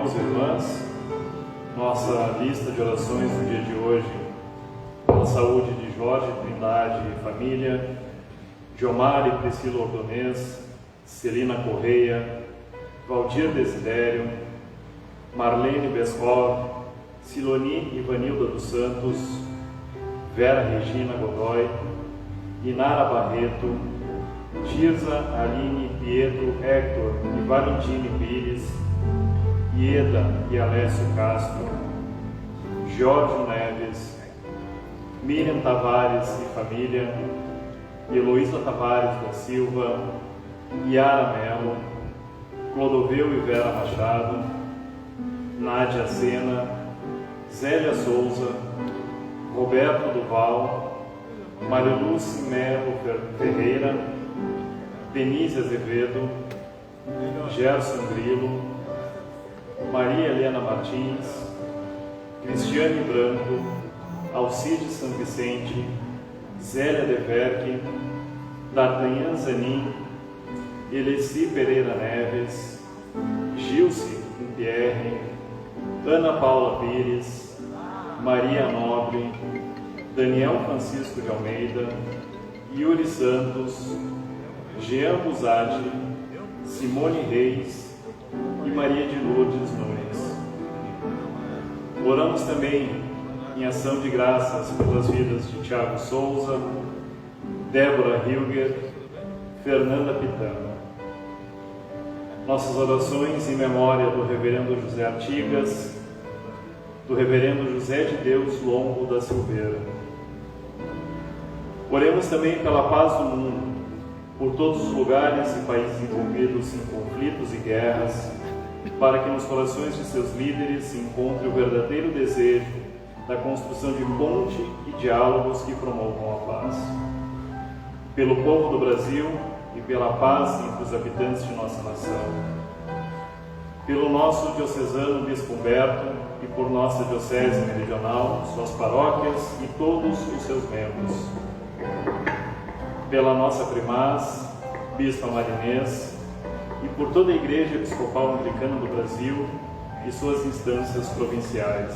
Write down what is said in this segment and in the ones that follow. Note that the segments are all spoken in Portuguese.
irmãos e irmãs, nossa lista de orações do dia de hoje, pela saúde de Jorge Trindade e família, Giomar e Priscila Ordonez, Celina Correia, Valdir Desidério, Marlene Bescov, Siloni Ivanilda dos Santos, Vera Regina Godoy, Inara Barreto, Tirza, Aline, Pietro, Héctor e Valentine Pires, Ieda e Alessio Castro, Jorge Neves, Miriam Tavares e família, Heloísa Tavares da Silva, Yara Melo, Clodoveu e Vera Machado, Nádia Sena, Zélia Souza, Roberto Duval, Mariluz Melo Ferreira, Denise Azevedo, Gerson Grilo, Maria Helena Martins, Cristiane Branco, Alcide São Vicente, Zélia Deverque, D'Artagnan Zanin, Eleci Pereira Neves, Gilce Pierre, Ana Paula Pires, Maria Nobre, Daniel Francisco de Almeida, Yuri Santos, Jean Buzati, Simone Reis e Maria de Lourdes Nunes. Oramos também em ação de graças pelas vidas de Tiago Souza, Débora Hilger, Fernanda Pitana. Nossas orações em memória do Reverendo José Artigas, do Reverendo José de Deus Longo da Silveira. Oremos também pela paz do mundo, por todos os lugares e países envolvidos em conflitos e guerras, para que nos corações de seus líderes se encontre o verdadeiro desejo da construção de ponte e diálogos que promovam a paz. Pelo povo do Brasil e pela paz entre os habitantes de nossa nação. Pelo nosso diocesano Bispo Humberto e por nossa diocese meridional, suas paróquias e todos os seus membros. Pela nossa primaz, Bispa Marinês, e por toda a Igreja Episcopal Anglicana do Brasil e suas instâncias provinciais.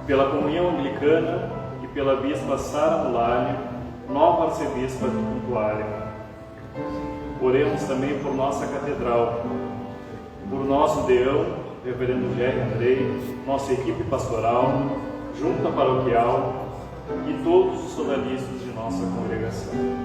Pela Comunhão Anglicana e pela Bispa Sara Mulália, nova arcebispa de Puntuária. Oremos também por nossa catedral, por nosso deão, Reverendo Jerry Andrei, nossa equipe pastoral, junta paroquial e todos os sodalistas de nossa congregação.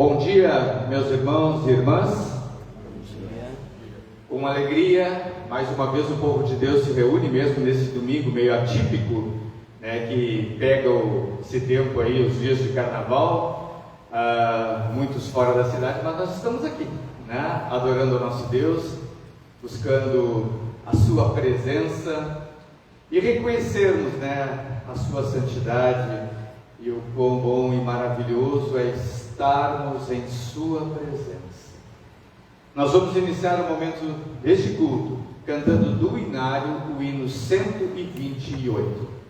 Bom dia, meus irmãos e irmãs. Com alegria, mais uma vez o povo de Deus se reúne, mesmo nesse domingo meio atípico, né, que pega esse tempo aí, os dias de carnaval, muitos fora da cidade, mas nós estamos aqui, né, adorando o nosso Deus, buscando a sua presença e reconhecermos, né, a sua santidade e o quão bom e maravilhoso é estarmos em sua presença. Nós vamos iniciar o momento deste culto cantando do Inário o hino 128.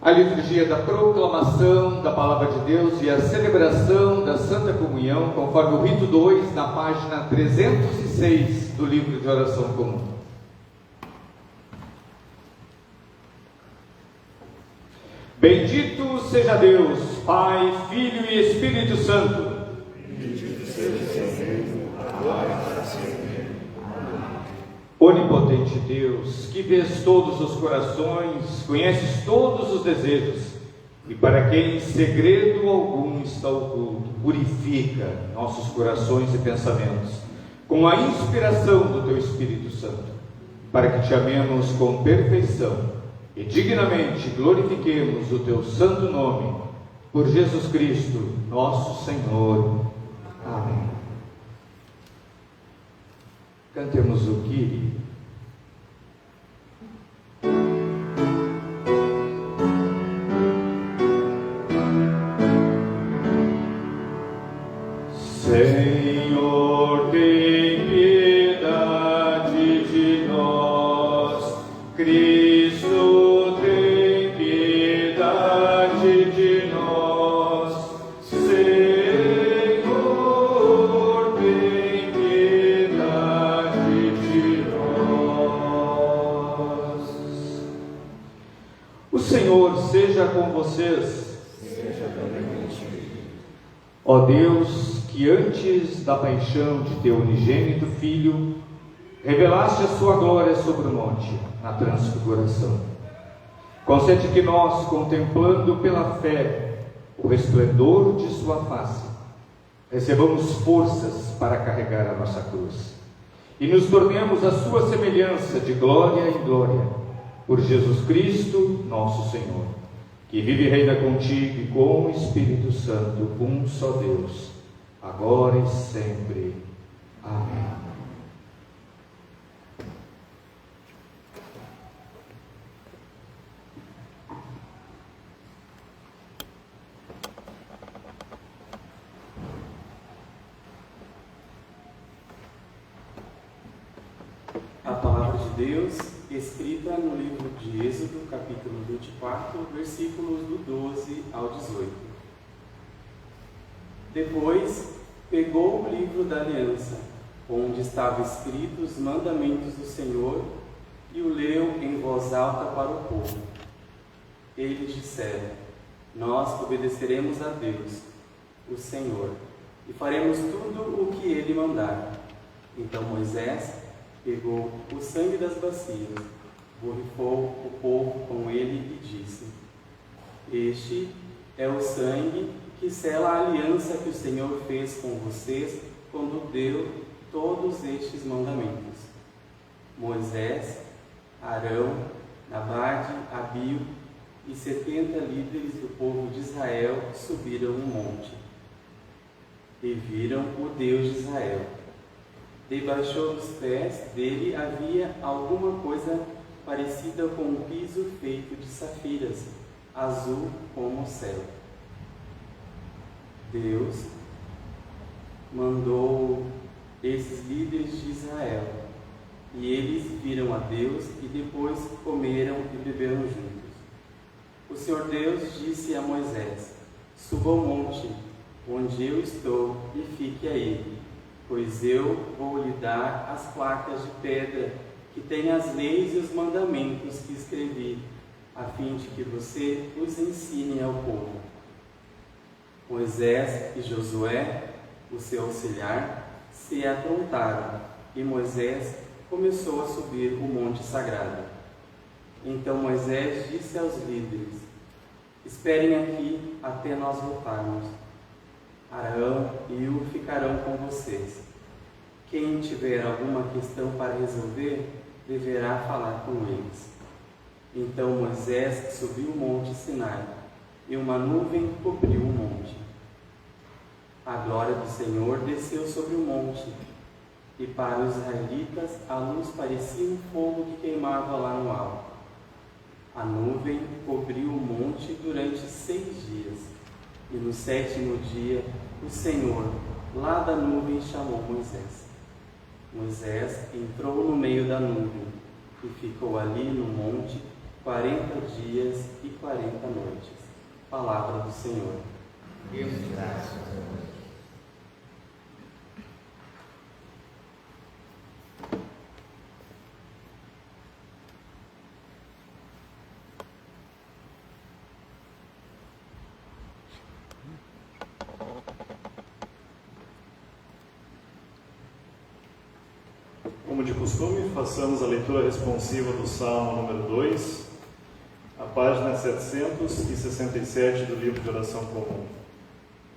A liturgia da proclamação da Palavra de Deus e a celebração da Santa Comunhão, conforme o rito 2, na página 306 do livro de oração comum. Bendito seja Deus, Pai, Filho e Espírito Santo. Bendito seja Deus, agora e para sempre. Onipotente Deus, que vês todos os corações, conheces todos os desejos, e para quem segredo algum está oculto, purifica nossos corações e pensamentos, com a inspiração do Teu Espírito Santo, para que Te amemos com perfeição, e dignamente glorifiquemos o Teu santo nome, por Jesus Cristo, nosso Senhor. Amém. Cantemos o Kyrie. Senhor, tem piedade de nós. Cristo, tem piedade de nós. Senhor, tem piedade de nós. O Senhor seja com vocês. Seja também contigo. Ó Deus, que antes da paixão de Teu unigênito Filho, revelaste a sua glória sobre o monte, na transfiguração. Concede que nós, contemplando pela fé o resplendor de sua face, recebamos forças para carregar a nossa cruz e nos tornemos a sua semelhança de glória em glória, por Jesus Cristo, nosso Senhor, que vive e reina contigo e com o Espírito Santo, um só Deus, agora e sempre. Amém. A palavra de Deus, escrita no livro de Êxodo, capítulo 24, versículos do 12 ao 18. Depois, pegou o livro da aliança, onde estavam escritos os mandamentos do Senhor, e o leu em voz alta para o povo. Eles disseram: nós obedeceremos a Deus, o Senhor, e faremos tudo o que Ele mandar. Então Moisés pegou o sangue das bacias, borrifou o povo com ele e disse: este é o sangue que sela a aliança que o Senhor fez com vocês quando deu todos estes mandamentos. Moisés, Arão, Nabade, Abiú e 70 líderes do povo de Israel subiram um monte e viram o Deus de Israel. Debaixo dos pés dele havia alguma coisa parecida com um piso feito de safiras, azul como o céu. Deus mandou esses líderes de Israel, e eles viram a Deus e depois comeram e beberam juntos. O Senhor Deus disse a Moisés: suba ao monte onde eu estou e fique aí, pois eu vou lhe dar as placas de pedra que têm as leis e os mandamentos que escrevi, a fim de que você os ensine ao povo. Moisés e Josué, o seu auxiliar, se aprontaram, e Moisés começou a subir o monte sagrado. Então Moisés disse aos líderes: esperem aqui até nós voltarmos. Arão e Hu ficarão com vocês. Quem tiver alguma questão para resolver, deverá falar com eles. Então Moisés subiu o monte Sinai, e uma nuvem cobriu o monte. A glória do Senhor desceu sobre o monte, e para os israelitas a luz parecia um fogo que queimava lá no alto. A nuvem cobriu o monte durante 6 dias, e no 7º dia o Senhor, lá da nuvem, chamou Moisés. Moisés entrou no meio da nuvem e ficou ali no monte 40 dias e 40 noites. Palavra do Senhor. Deus graças a Deus. Como de costume, façamos a leitura responsiva do Salmo número 2, a página 767 do livro de oração comum.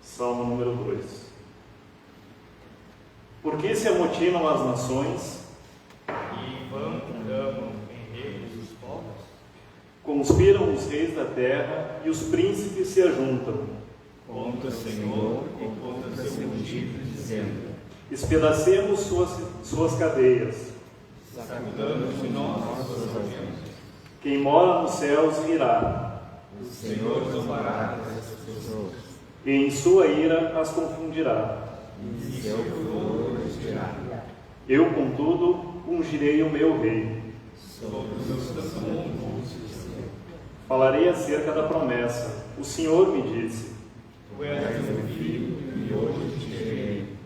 Salmo número 2. Por que se amotinam as nações E vão clamam em reinos dos povos? Conspiram os reis da terra e os príncipes se ajuntam. Contra o Senhor e contra seu ungido, dizendo: Espedacemos suas cadeias. sacudamos de nós suas algemas. Quem mora nos céus rirá, O Senhor zombará dessas pessoas, e em sua ira as confundirá. e seu furor os dirá. Eu, contudo, ungirei o meu rei. Sobre os seus montes, Falarei acerca da promessa. O Senhor me disse: tu és meu filho, e hoje te gerei.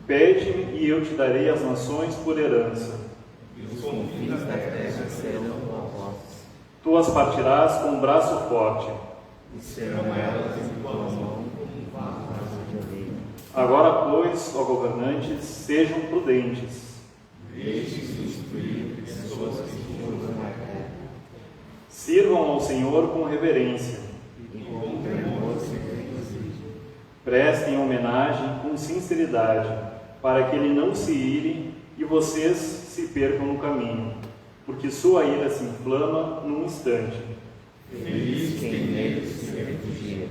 Pede-me e eu te darei as nações por herança. E os confins da terra serão postos, Tu as partirás com um braço forte. e serão elas em tua mão como um vaso de vinho. Agora, pois, ó governantes, sejam prudentes. Deixe-se instruir pessoas que julgam a terra. Sirvam ao Senhor com reverência. Prestem homenagem com sinceridade, para que ele não se ire e vocês se percam no caminho, porque sua ira se inflama num instante. Feliz quem nele se refugia.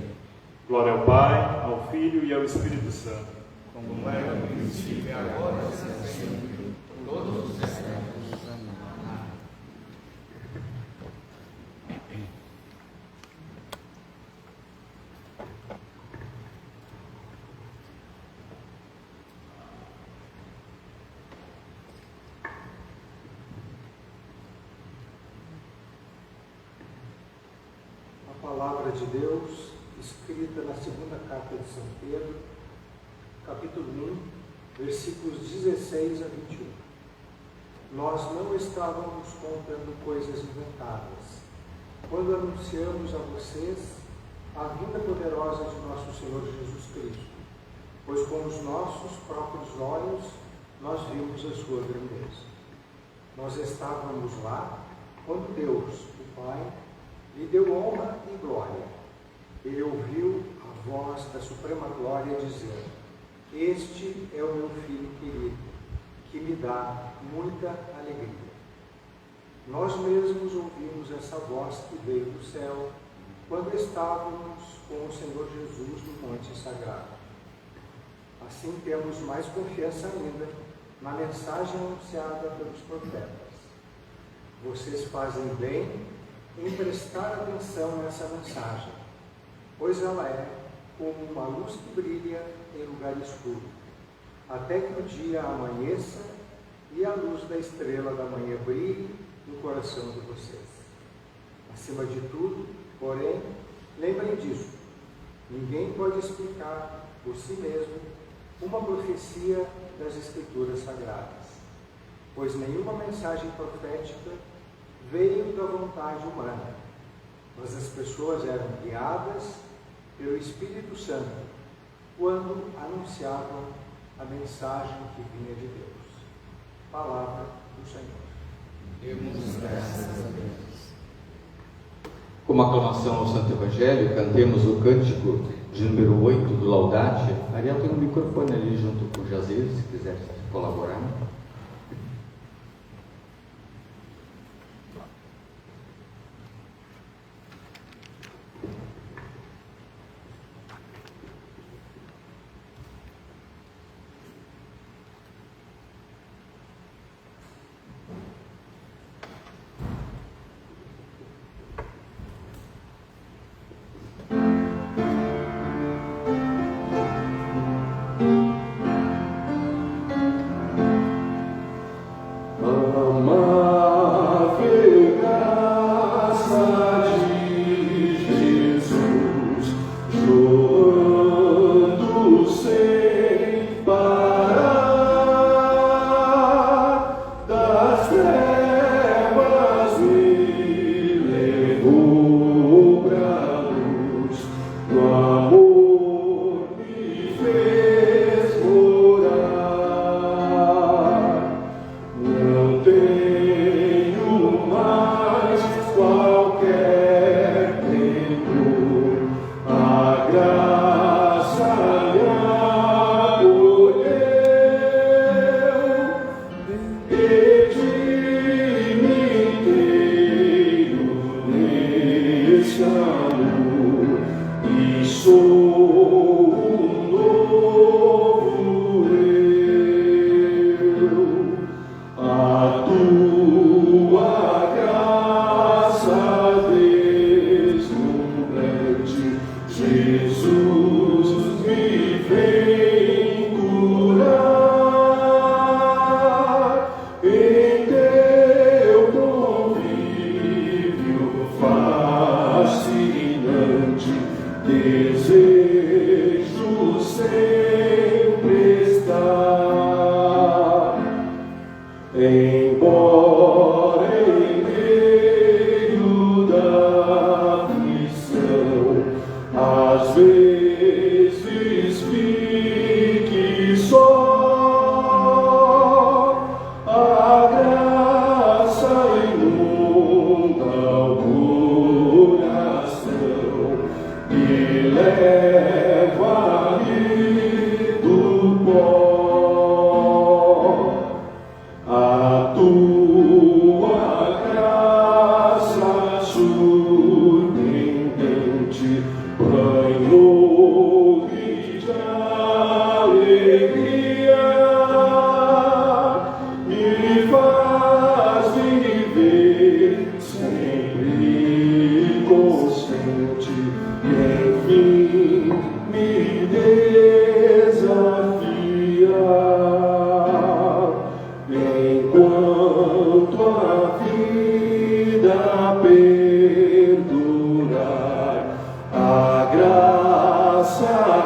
Glória ao Pai, ao Filho e ao Espírito Santo. Como era no princípio e agora e sempre, por todos os séculos. Amém. A palavra de Deus, escrita na segunda carta de São Pedro, capítulo 1, versículos 16 a 21. Nós não estávamos contando coisas inventadas, quando anunciamos a vocês a vinda poderosa de nosso Senhor Jesus Cristo, pois com os nossos próprios olhos nós vimos a sua grandeza. Nós estávamos lá quando Deus, o Pai, lhe deu honra e glória. Ele ouviu a voz da suprema glória dizer: Este é o meu Filho querido, que me dá muita alegria. Nós mesmos ouvimos essa voz que veio do céu, quando estávamos com o Senhor Jesus no Monte Sagrado. Assim temos mais confiança ainda na mensagem anunciada pelos profetas. Vocês fazem bem em prestar atenção nessa mensagem, pois ela é como uma luz que brilha em lugar escuro, até que o dia amanheça e a luz da estrela da manhã brilhe no coração de vocês. Acima de tudo, porém, lembrem disso: ninguém pode explicar por si mesmo uma profecia das Escrituras Sagradas, pois nenhuma mensagem profética veio da vontade humana, mas as pessoas eram guiadas pelo Espírito Santo quando anunciavam a mensagem que vinha de Deus. Palavra do Senhor. Demos graças a Deus. Como aclamação ao Santo Evangelho, cantemos o cântico de número 8 do Laudate. Ariel tem um microfone ali junto com o Jazier, se quiser colaborar.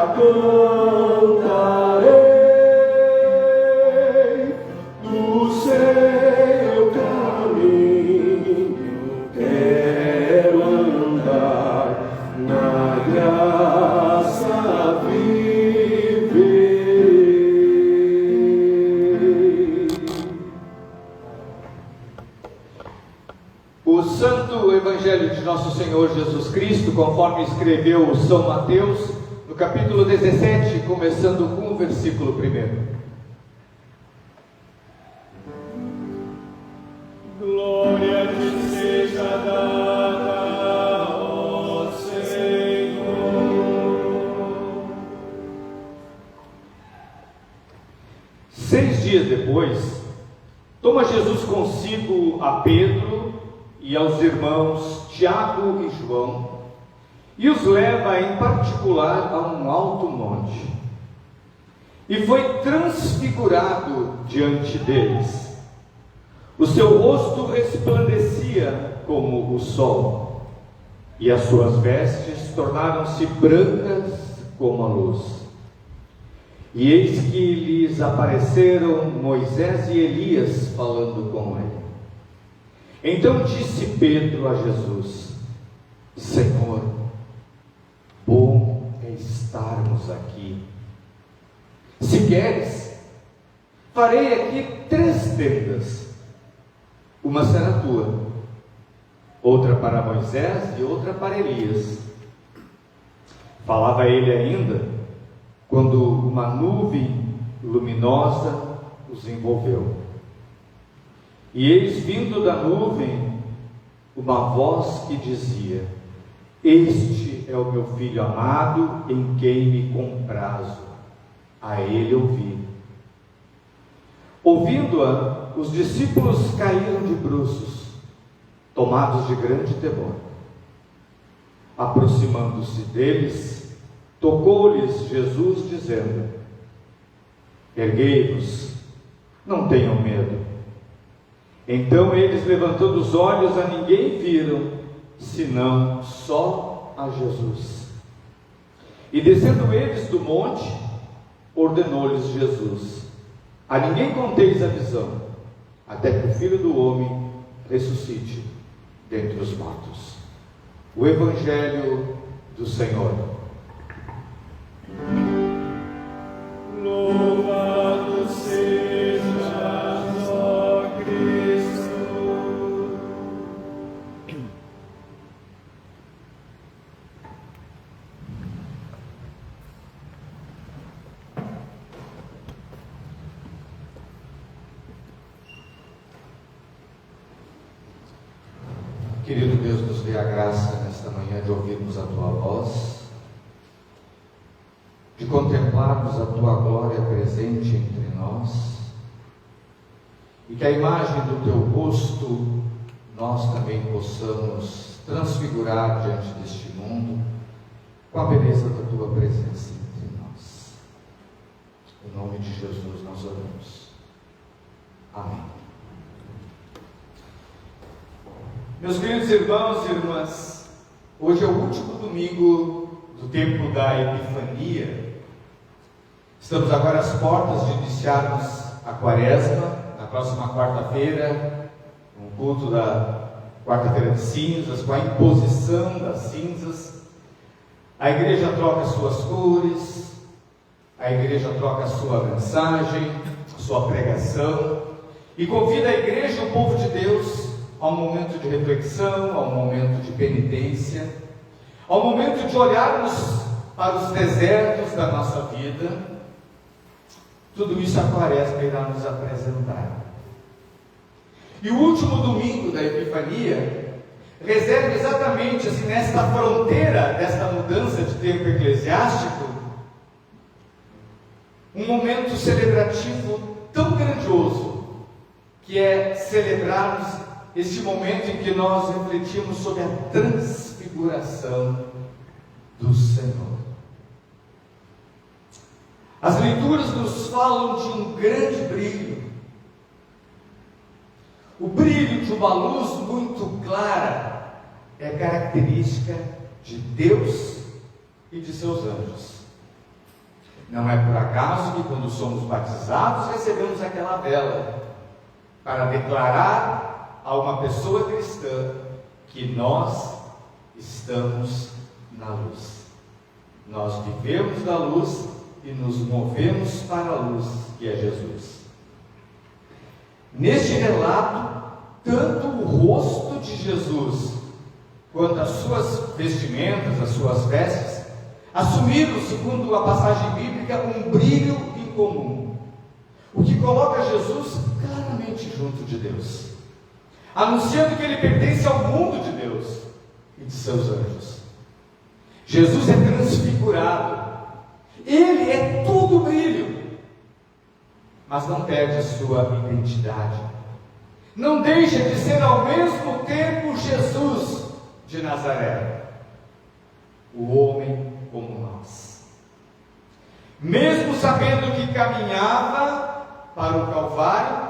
cantarei do seu caminho, quero andar na graça viver. O Santo Evangelho de Nosso Senhor Jesus Cristo, conforme escreveu São Mateus, no capítulo 17, começando com o versículo 1. Glória te seja dada, ó Senhor. 6 dias depois, toma Jesus consigo a Pedro e aos irmãos Tiago e João, e os leva em particular a um alto monte, e foi transfigurado diante deles. O seu rosto resplandecia como o sol, e as suas vestes tornaram-se brancas como a luz. E eis que lhes apareceram Moisés e Elias falando com ele. Então disse Pedro a Jesus: Senhor, bom é estarmos aqui. Se queres, farei aqui 3 tendas. Uma será tua, outra para Moisés e outra para Elias. Falava ele ainda, quando uma nuvem luminosa os envolveu. E eis vindo da nuvem uma voz que dizia: Este é o meu filho amado, em quem me comprazo, a ele ouvi. Ouvindo-a, os discípulos caíram de bruços, tomados de grande temor. Aproximando-se deles, tocou-lhes Jesus, dizendo: Erguei-vos, não tenham medo. Então eles, levantando os olhos, a ninguém viram, senão só a Jesus. E descendo eles do monte, ordenou-lhes Jesus: A ninguém conteis a visão, até que o Filho do Homem ressuscite dentre os mortos. O Evangelho do Senhor. Louvado sejas, ó Cristo. Querido Deus, nos dê a graça nesta manhã de ouvirmos a Tua voz, de contemplarmos a Tua glória presente entre nós, e que a imagem do Teu rosto nós também possamos transfigurar diante deste mundo com a beleza da Tua presença entre nós. Em nome de Jesus nós oramos. Amém. Meus queridos irmãos e irmãs, hoje é o último domingo do tempo da Epifania. Estamos agora às portas de iniciarmos a Quaresma. Na próxima quarta-feira, um culto da quarta-feira de cinzas, com a imposição das cinzas. A igreja troca suas cores, a igreja troca a sua mensagem, a sua pregação, e convida a igreja e o povo de Deus a um momento de reflexão, a um momento de penitência, a um momento de olharmos para os desertos da nossa vida. Tudo isso a Quaresma irá nos apresentar. E o último domingo da Epifania reserva exatamente assim, nesta fronteira desta mudança de tempo eclesiástico, um momento celebrativo tão grandioso, que é celebrarmos este momento em que nós refletimos sobre a transfiguração do Senhor. As leituras nos falam de um grande brilho, o brilho de uma luz muito clara, é característica de Deus e de seus anjos. Não é por acaso que quando somos batizados recebemos aquela vela para declarar a uma pessoa cristã que nós estamos na luz. Nós vivemos da luz e nos movemos para a luz, que é Jesus. Neste relato, tanto o rosto de Jesus quanto as suas vestimentas, as suas vestes, assumiram, segundo a passagem bíblica, um brilho incomum, o que coloca Jesus claramente junto de Deus, anunciando que ele pertence ao mundo de Deus e de seus anjos. Jesus é transfigurado, ele é tudo brilho, mas não perde a sua identidade, não deixa de ser ao mesmo tempo Jesus de Nazaré, o homem como nós. Mesmo sabendo que caminhava para o Calvário,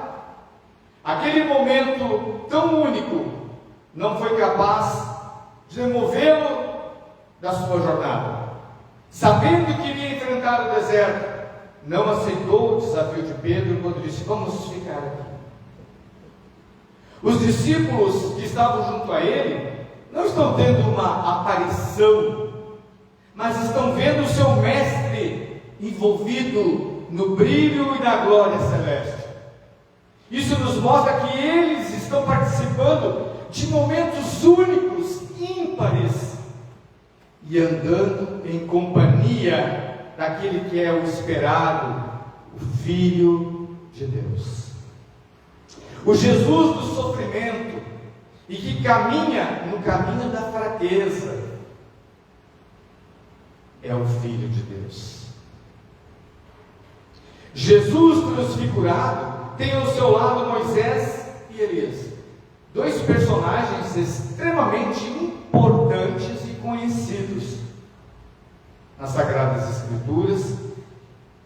aquele momento tão único não foi capaz de removê-lo da sua jornada. Sabendo que iria enfrentar o deserto, não aceitou o desafio de Pedro quando disse: vamos ficar aqui. Os discípulos que estavam junto a ele não estão tendo uma aparição, mas estão vendo o seu mestre envolvido no brilho e na glória celeste. Isso nos mostra que eles estão participando de momentos únicos, ímpares, e andando em companhia daquele que é o esperado, o Filho de Deus. O Jesus do sofrimento e que caminha no caminho da fraqueza é o Filho de Deus. Jesus transfigurado tem ao seu lado Moisés e Elias, dois personagens extremamente importantes e conhecidos nas Sagradas Escrituras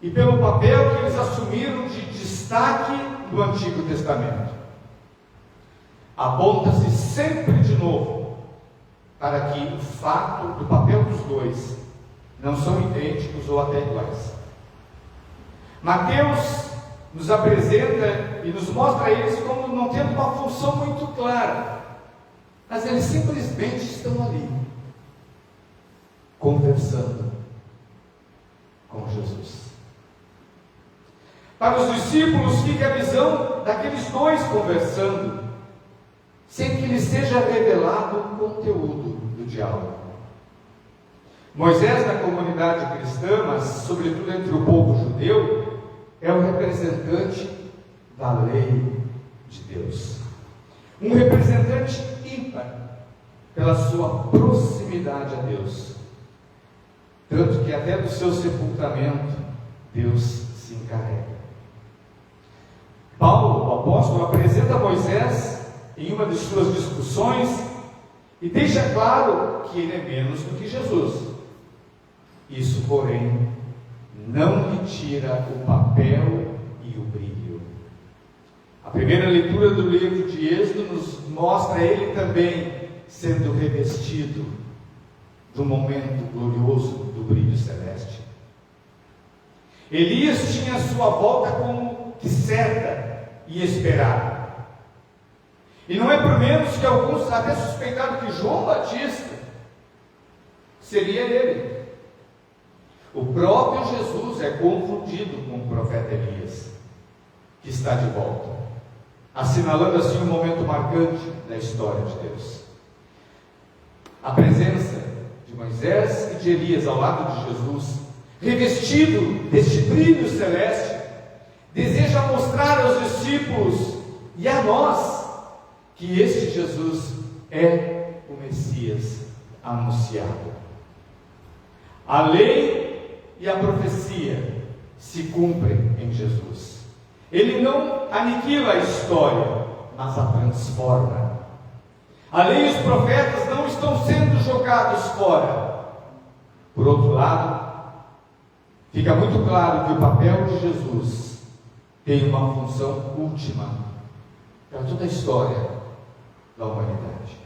e pelo papel que eles assumiram de destaque no Antigo Testamento. Aponta-se sempre de novo para que o fato do papel dos dois não são idênticos ou até iguais. Mateus nos apresenta e nos mostra eles como não tendo uma função muito clara, mas eles simplesmente estão ali, conversando com Jesus. Para os discípulos fica a visão daqueles dois conversando, sem que lhes seja revelado o conteúdo do diálogo. Moisés, na comunidade cristã, mas sobretudo entre o povo judeu, é o representante da lei de Deus, um representante ímpar pela sua proximidade a Deus, tanto que até do seu sepultamento Deus se encarrega. Paulo, o apóstolo, apresenta Moisés em uma de suas discussões e deixa claro que ele é menos do que Jesus. Isso, porém, não lhe tira o papel e o brilho. A primeira leitura do livro de Êxodo nos mostra ele também sendo revestido do momento glorioso do brilho celeste. Elias tinha a sua volta como que certa e esperada. E não é por menos que alguns até suspeitaram que João Batista seria ele. O próprio Jesus é confundido com o profeta Elias, que está de volta, assinalando assim um momento marcante da história de Deus. A presença de Moisés e de Elias ao lado de Jesus, revestido deste brilho celeste, deseja mostrar aos discípulos e a nós que este Jesus é o Messias anunciado. A lei e a profecia se cumprem em Jesus. Ele não aniquila a história, mas a transforma. A lei e os profetas não estão sendo jogados fora. Por outro lado, fica muito claro que o papel de Jesus tem uma função última para toda a história da humanidade.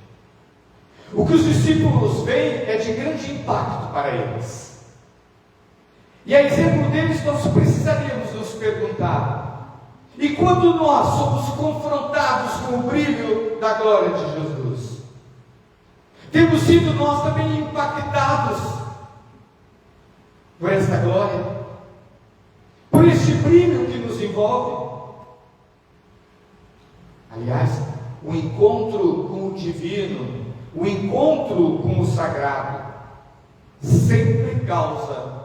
O que os discípulos veem é de grande impacto para eles. E a exemplo deles, nós precisaríamos nos perguntar: e quando nós somos confrontados com o brilho da glória de Jesus, temos sido nós também impactados por esta glória, por este brilho que nos envolve? Aliás, o encontro com o divino, o encontro com o sagrado, sempre causa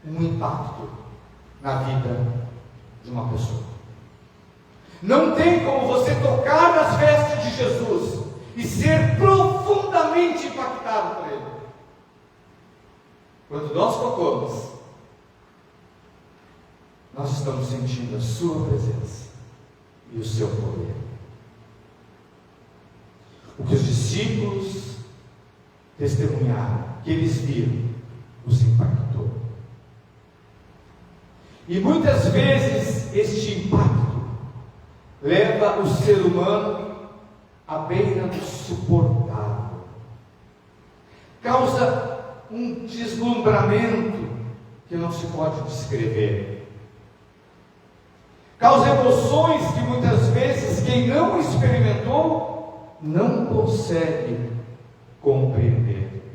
um impacto na vida de uma pessoa. Não tem como você tocar nas vestes de Jesus e ser profundamente impactado por ele. Quando nós tocamos, nós estamos sentindo a sua presença e o seu poder. O que os discípulos testemunharam, que eles viram, os impactou. E muitas vezes este impacto leva o ser humano à beira do suportável, causa um deslumbramento que não se pode descrever, causa emoções que muitas vezes quem não experimentou não consegue compreender,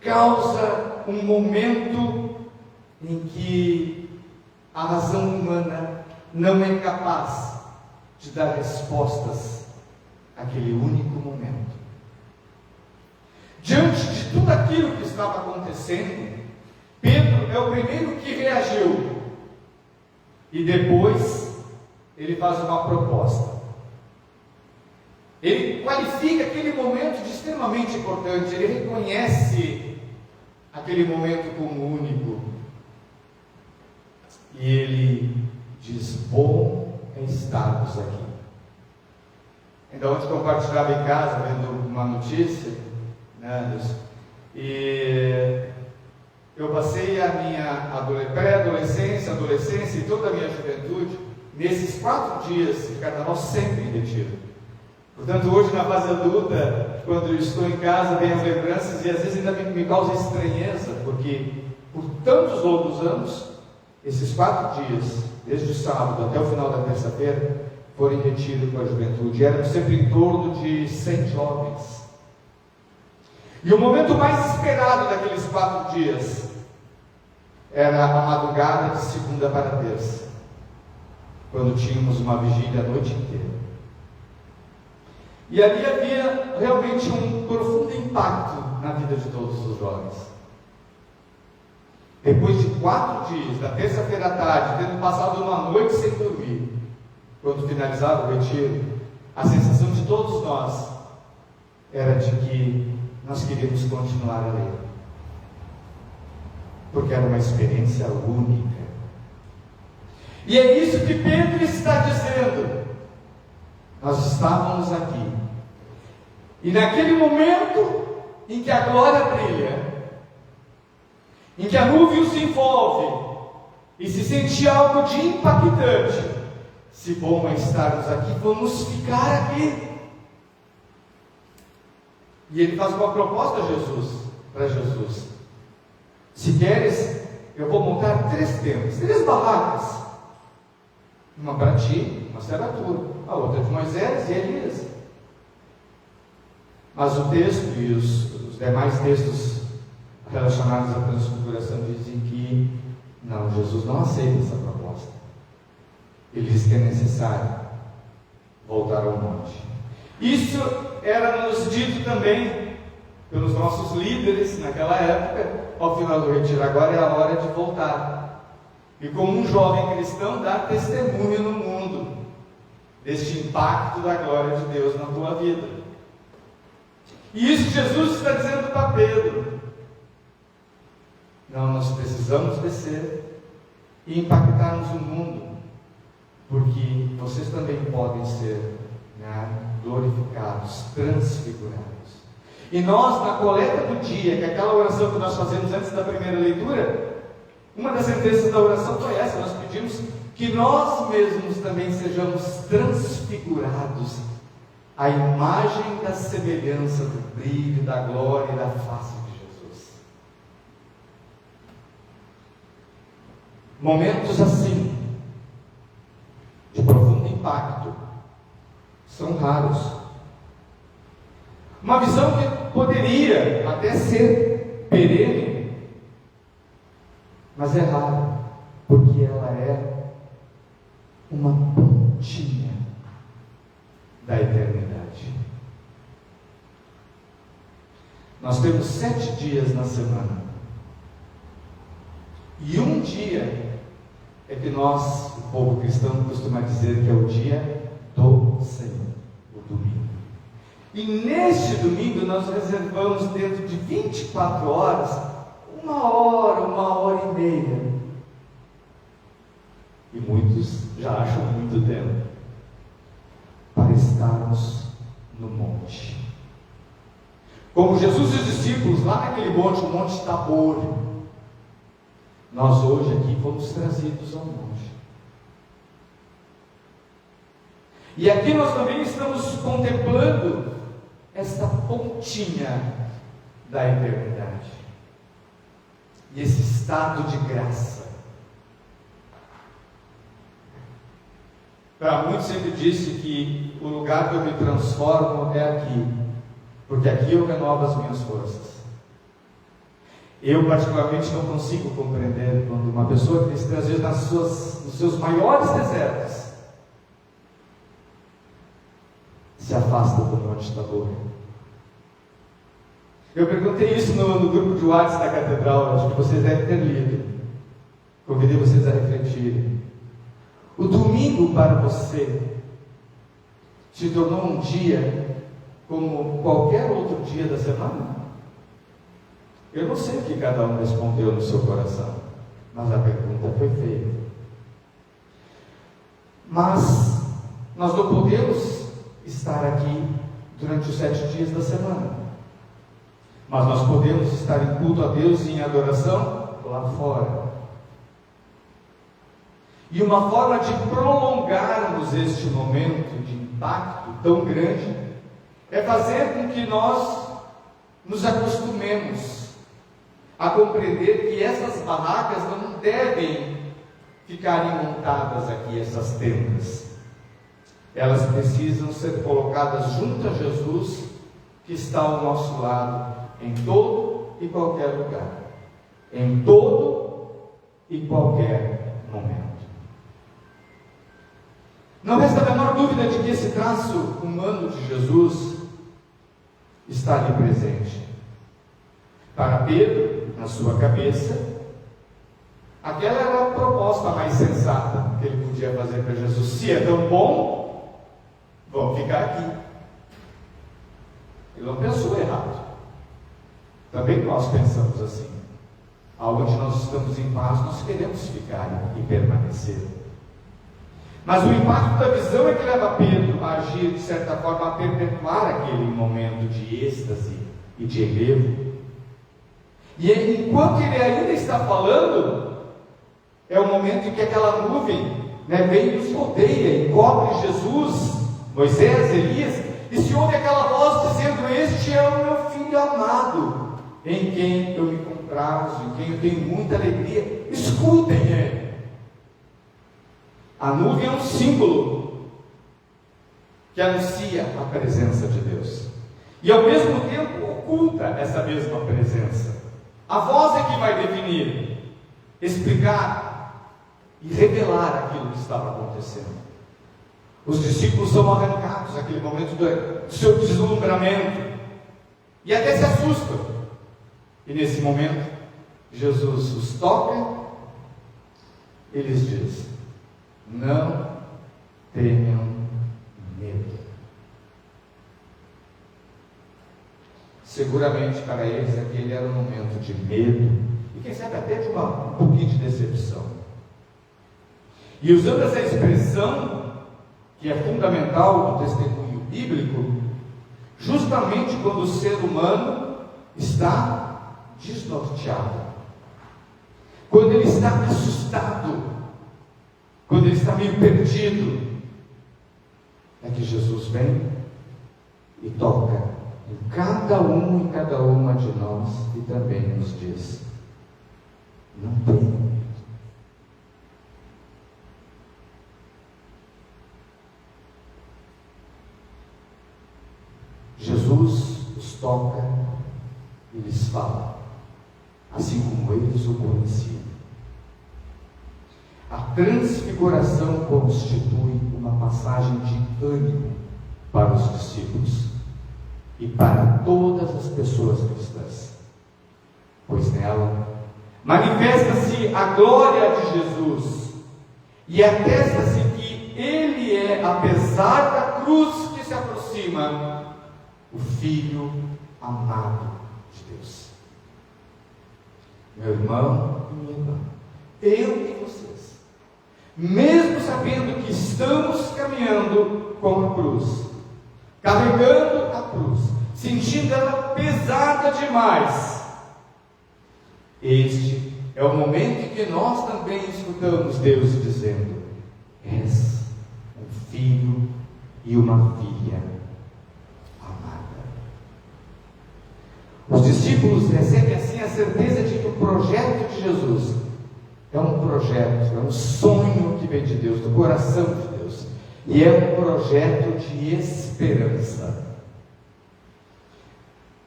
causa um momento em que a razão humana não é capaz de dar respostas àquele único momento. Diante de tudo aquilo que estava acontecendo, Pedro é o primeiro que reagiu, e depois ele faz uma proposta. Ele qualifica aquele momento de extremamente importante, ele reconhece aquele momento como único, e ele diz: bom é estarmos aqui. Ainda ontem compartilhava em casa, vendo uma notícia, né, e eu passei a minha pré-adolescência, adolescência e toda a minha juventude nesses 4 dias de carnaval sempre em retiro. Portanto, hoje na fase adulta, quando eu estou em casa, vem as lembranças e às vezes ainda me causa estranheza, porque por tantos longos anos, esses 4 dias, desde o sábado até o final da terça-feira, foram em retiro com a juventude. Eram sempre em torno de 100 jovens. E o momento mais esperado daqueles 4 dias era a madrugada de segunda para terça, quando tínhamos uma vigília a noite inteira. E ali havia realmente um profundo impacto na vida de todos os jovens. Depois de 4 dias, da terça-feira à tarde, tendo passado uma noite sem dormir, quando finalizava o retiro, a sensação de todos nós era de que nós queríamos continuar a ler, porque era uma experiência única. E é isso que Pedro está dizendo. Nós estávamos aqui, e naquele momento em que a glória brilha, em que a nuvem os envolve, e se sente algo de impactante, se bom é estarmos aqui, vamos ficar aqui. E ele faz uma proposta para Jesus: se queres, eu vou montar 3 tendas, 3 barracas, uma para ti, uma será tua, a outra de Moisés e Elias. Mas o texto e os demais textos relacionados à transfiguração dizem que não, Jesus não aceita essa proposta. Ele diz que é necessário voltar ao monte. Isso era nos dito também pelos nossos líderes naquela época. Ao final do retiro, agora é a hora de voltar e, como um jovem cristão, dar testemunho no mundo deste impacto da glória de Deus na tua vida. E isso Jesus está dizendo para Pedro. Não, nós precisamos descer e impactarmos o mundo, porque vocês também podem ser, né, glorificados, transfigurados. E nós, na coleta do dia, que é aquela oração que nós fazemos antes da primeira leitura, uma das sentenças da oração foi essa: nós pedimos que nós mesmos também sejamos transfigurados à imagem da semelhança do brilho, da glória e da face de Jesus. Momentos assim, de profundo impacto, são raros. Uma visão que poderia até ser perene, mas é rara, porque ela é uma pontinha da eternidade. Nós temos 7 dias na semana, e um dia é que nós, o povo cristão, costuma dizer que é o dia do Senhor, o domingo. E neste domingo nós reservamos dentro de 24 horas, 1 hora e meia. E muitos já acham muito tempo para estarmos no monte. Como Jesus e os discípulos lá naquele monte, o Monte Tabor, nós hoje aqui fomos trazidos ao monte. E aqui nós também estamos contemplando esta pontinha da eternidade. E esse estado de graça. Para muitos sempre disse que o lugar que eu me transformo é aqui, porque aqui eu renovo as minhas forças. Eu particularmente não consigo compreender quando uma pessoa cristã, às vezes nos seus maiores desertos, se afasta do Monte Tabor. Eu perguntei isso no grupo de WhatsApp da Catedral, acho que vocês devem ter lido. Convidei vocês a refletirem. O domingo para você se tornou um dia como qualquer outro dia da semana? Eu não sei o que cada um respondeu no seu coração, mas a pergunta foi feita. Mas nós não podemos estar aqui durante os 7 dias da semana, mas nós podemos estar em culto a Deus e em adoração lá fora. E uma forma de prolongarmos este momento de impacto tão grande é fazer com que nós nos acostumemos a compreender que essas barracas não devem ficarem montadas aqui, essas tendas. Elas precisam ser colocadas junto a Jesus, que está ao nosso lado, em todo e qualquer lugar, em todo e qualquer momento. Não resta a menor dúvida de que esse traço humano de Jesus está ali presente. Para Pedro, na sua cabeça, aquela era a proposta mais sensata que ele podia fazer para Jesus. Se é tão bom, vamos ficar aqui. Ele não pensou errado. Também nós pensamos assim. Aonde nós estamos em paz, nós queremos ficar e permanecer. Mas o impacto da visão é que leva Pedro a agir, de certa forma, a perpetuar aquele momento de êxtase e de enlevo. E enquanto ele ainda está falando, é o momento em que aquela nuvem vem e nos rodeia, encobre Jesus, Moisés, Elias, e se ouve aquela voz dizendo: este é o meu filho amado, em quem eu me comprazo, em quem eu tenho muita alegria, escutem ele. A nuvem é um símbolo que anuncia a presença de Deus, e ao mesmo tempo oculta essa mesma presença. A voz é que vai definir, explicar e revelar aquilo que estava acontecendo. Os discípulos são arrancados naquele momento do seu deslumbramento e até se assustam. E nesse momento, Jesus os toca e lhes diz: não tenham medo. Seguramente para eles aquele era um momento de medo e quem sabe até de um pouquinho de decepção. E usando essa expressão, que é fundamental do testemunho bíblico, justamente quando o ser humano está desnorteado, quando ele está assustado, quando ele está meio perdido, é que Jesus vem e toca em cada um e cada uma de nós e também nos diz: não tenham medo. toca e lhes fala, assim como eles o conheciam. A transfiguração constitui uma passagem de ânimo para os discípulos e para todas as pessoas cristãs, pois nela manifesta-se a glória de Jesus e atesta-se que Ele é, apesar da cruz que se aproxima, o Filho amado de Deus. Meu irmão e minha irmã, eu e vocês, mesmo sabendo que estamos caminhando com a cruz, carregando a cruz, sentindo ela pesada demais, este é o momento em que nós também escutamos Deus dizendo: és um filho e uma filha amada. Os discípulos recebem assim a certeza de que o projeto de Jesus é um projeto, é um sonho que vem de Deus, do coração de Deus, e é um projeto de esperança.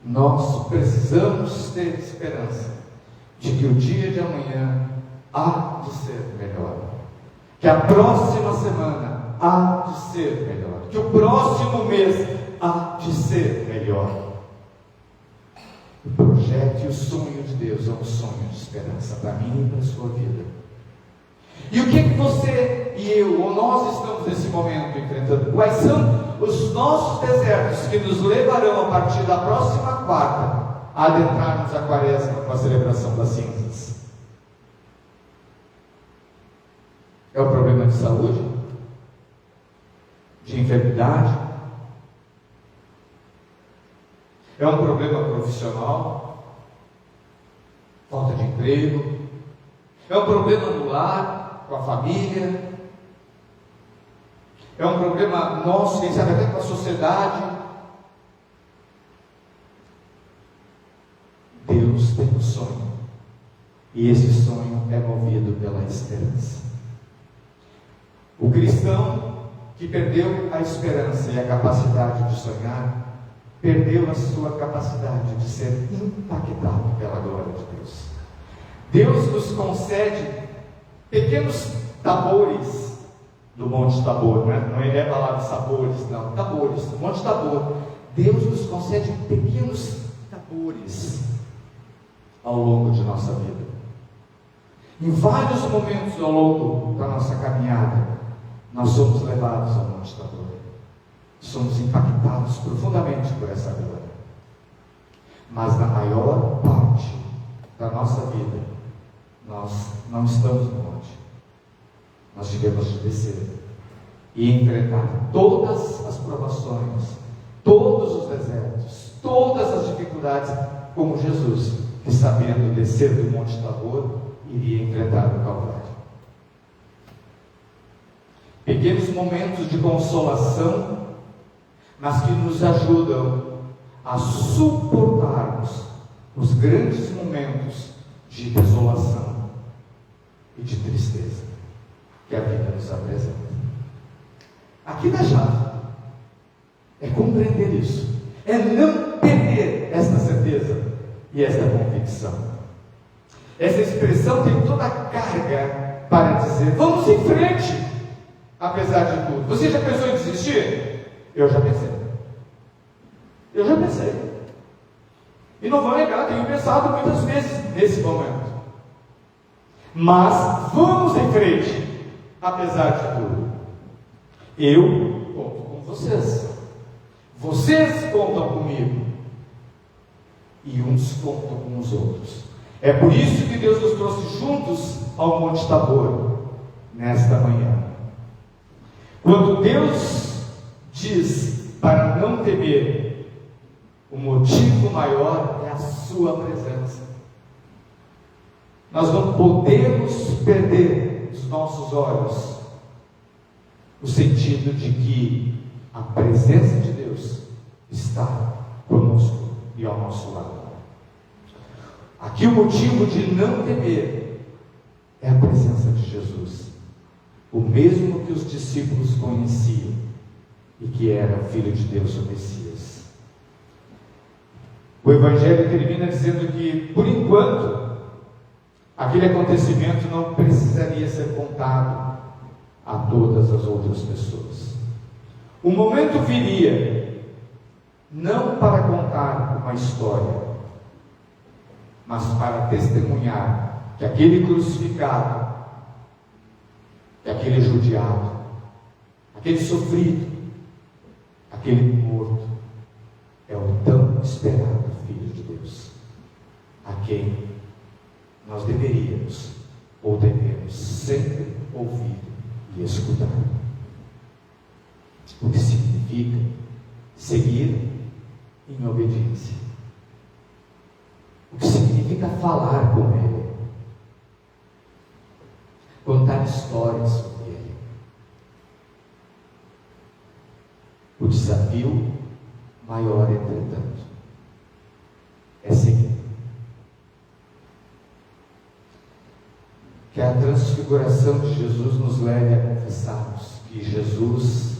Nós precisamos ter esperança de que o dia de amanhã há de ser melhor, que a próxima semana há de ser melhor, que o próximo mês há de ser melhor. O projeto e o sonho de Deus é um sonho de esperança para mim e para a sua vida. E o que você e eu, ou nós estamos nesse momento enfrentando? Quais são os nossos desertos que nos levarão a partir da próxima quarta a adentrarmos a quaresma com a celebração das cinzas? É o problema de saúde? De enfermidade? É um problema profissional? Falta de emprego? É um problema no lar, com a família? É um problema nosso, quem sabe até com a sociedade? Deus tem um sonho, e esse sonho é movido pela esperança. O cristão que perdeu a esperança e a capacidade de sonhar, perdeu a sua capacidade de ser impactado pela glória de Deus. Deus nos concede pequenos tabores do Monte Tabor, não é falar de sabores, não, tabores, do Monte Tabor. Deus nos concede pequenos tabores ao longo de nossa vida. Em vários momentos ao longo da nossa caminhada, nós somos levados ao Monte Tabor. Somos impactados profundamente por essa glória. Mas na maior parte da nossa vida, nós não estamos no monte. Nós tivemos de descer e enfrentar todas as provações, todos os desertos, todas as dificuldades, como Jesus, que sabendo descer do Monte Tabor, iria enfrentar o Calvário. Pequenos momentos de consolação, mas que nos ajudam a suportarmos os grandes momentos de desolação e de tristeza que a vida nos apresenta. Aqui na chave é compreender isso, é não perder esta certeza e esta convicção. Essa expressão tem toda a carga para dizer: vamos em frente, apesar de tudo. Você já pensou em desistir? Eu já pensei. E não vou negar, tenho pensado muitas vezes nesse momento. Mas vamos em frente, apesar de tudo. Eu conto com vocês. Vocês contam comigo. E uns contam com os outros. É por isso que Deus nos trouxe juntos ao Monte Tabor, nesta manhã. Quando Deus diz para não temer, o motivo maior é a sua presença. Nós não podemos perder dos nossos olhos o sentido de que a presença de Deus está conosco e ao nosso lado. Aqui o motivo de não temer é a presença de Jesus, o mesmo que os discípulos conheciam e que era Filho de Deus, o Messias. O Evangelho termina dizendo que, por enquanto, aquele acontecimento não precisaria ser contado a todas as outras pessoas. O momento viria, não para contar uma história, mas para testemunhar que aquele crucificado, que aquele judiado, aquele sofrido, aquele morto, é o tão esperado Filho de Deus, a quem nós deveríamos ou devemos sempre ouvir e escutar. O que significa seguir em obediência. O que significa falar com Ele, contar histórias sobre Ele. O desafio maior, entretanto, é seguir. Que a transfiguração de Jesus nos leve a confessarmos que Jesus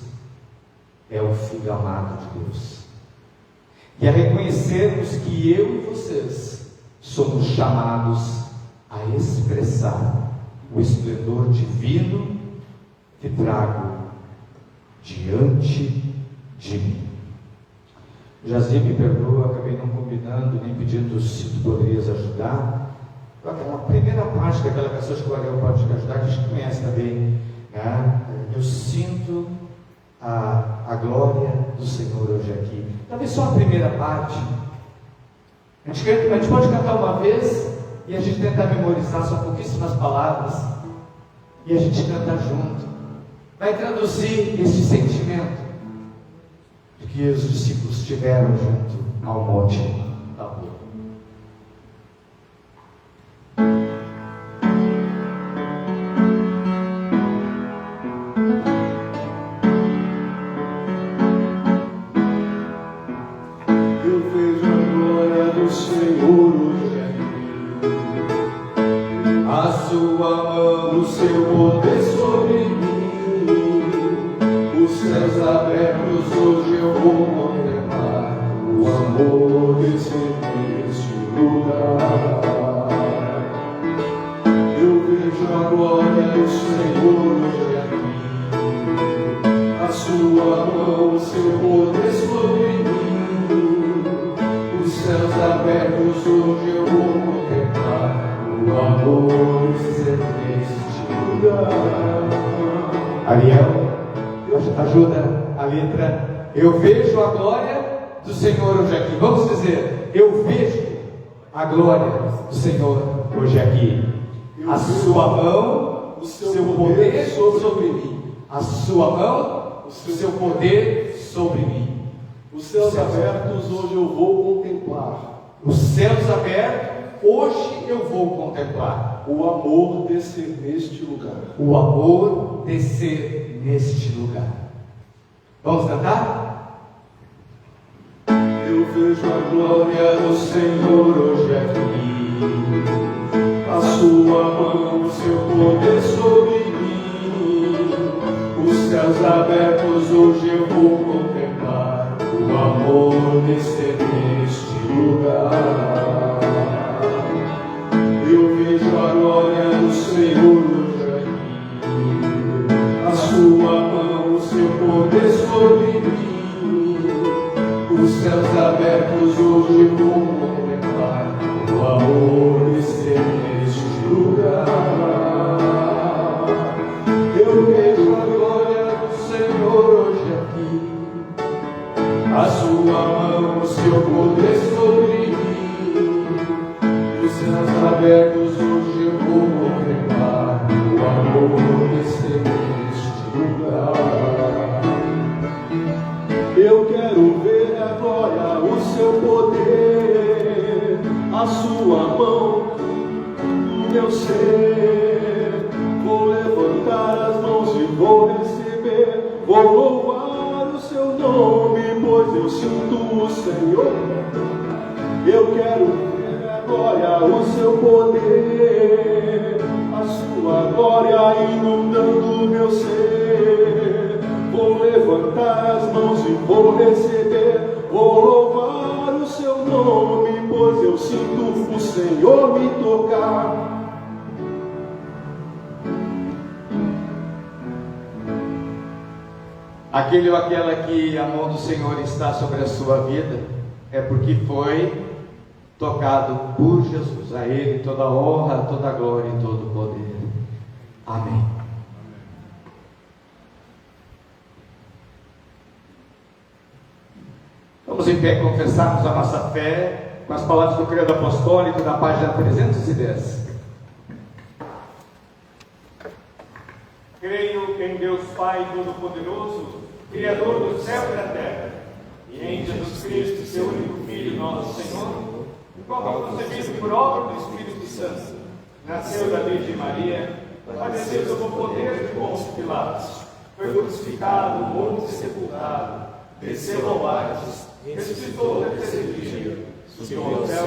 é o Filho amado de Deus, e a reconhecermos que eu e vocês somos chamados a expressar o esplendor divino que trago diante de mim. Jazir, me perdoa, acabei não combinando, nem pedindo se tu poderias ajudar. Aquela primeira parte daquela canção, acho que o Ariel pode te ajudar, que a gente conhece também, né? Eu sinto a glória do Senhor hoje aqui. Talvez só a primeira parte. A gente pode cantar uma vez e a gente tentar memorizar só pouquíssimas palavras e a gente cantar junto. Vai traduzir esse sentimento de que os discípulos tiveram junto ao monte Tabor. Ariel, ajuda a letra. Eu vejo a glória do Senhor hoje aqui. Vamos dizer, eu vejo a glória do Senhor hoje aqui. A sua mão, o seu poder sobre mim. A sua mão, o seu poder sobre mim. Os céus abertos hoje eu vou contemplar. Os céus abertos hoje eu vou contemplar. O amor descer neste lugar. O amor descer neste lugar. Vamos cantar? Eu vejo a glória do Senhor hoje aqui. A sua mão, o seu poder sobre mim. Os céus abertos hoje eu vou contemplar. O amor descer neste lugar. Eu vejo a glória do Senhor hoje aqui. A sua mão, o seu poder sobre mim. Os céus abertos hoje vou contemplar. O amor descer neste lugar. Eu vejo a glória do Senhor hoje aqui. A sua mão, o seu poder sobre mim. Os céus abertos hoje eu vou contemplar. O amor descer neste lugar. Eu quero ver a glória, o seu poder, a sua mão, o meu ser. Vou levantar as mãos e vou receber. Vou louvar o seu nome, pois eu sinto o Senhor. Eu quero ver a glória, o seu poder, a sua glória inundando o meu ser. Vou levantar as mãos e vou receber. Vou louvar o seu nome, pois eu sinto o Senhor me tocar. Aquele ou aquela que a mão do Senhor está sobre a sua vida, é porque foi tocado por Jesus. A Ele toda a honra, toda a glória e todo o poder. Amém. Vamos em pé confessarmos a nossa fé com as palavras do Credo Apostólico da página 310. Creio em Deus Pai Todo-Poderoso, Criador do céu e da terra, e em Jesus Cristo, seu único Filho, nosso Senhor, o qual foi concebido por obra do Espírito Santo, nasceu da Virgem Maria, padeceu sob o poder de Pôncio Pilatos, foi crucificado, morto e sepultado, desceu ao Hades, ressuscitou no terceiro dia, subiu ao céu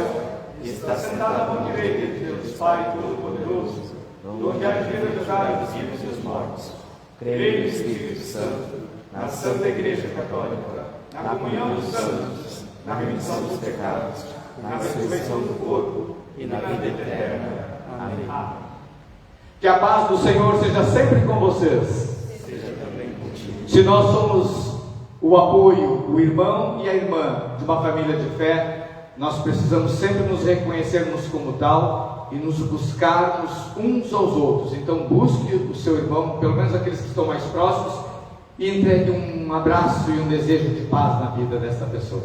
e está sentado à mão direita de Deus Pai Todo-Poderoso, onde há de julgar os vivos e os mortos. Creio no Espírito Santo, na Santa Igreja Católica, na comunhão dos santos, na remissão dos pecados, na ressurreição do corpo e na vida eterna. Amém. Que a paz do Senhor seja sempre com vocês. Seja também contigo. Se nós somos o apoio, o irmão e a irmã de uma família de fé, nós precisamos sempre nos reconhecermos como tal e nos buscarmos uns aos outros. Então busque o seu irmão, pelo menos aqueles que estão mais próximos, e entregue um abraço e um desejo de paz na vida dessa pessoa.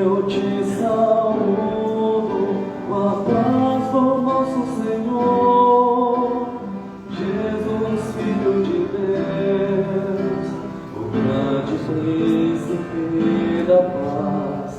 Eu te saúdo com a paz do nosso Senhor, Jesus, Filho de Deus, o grande príncipe da paz.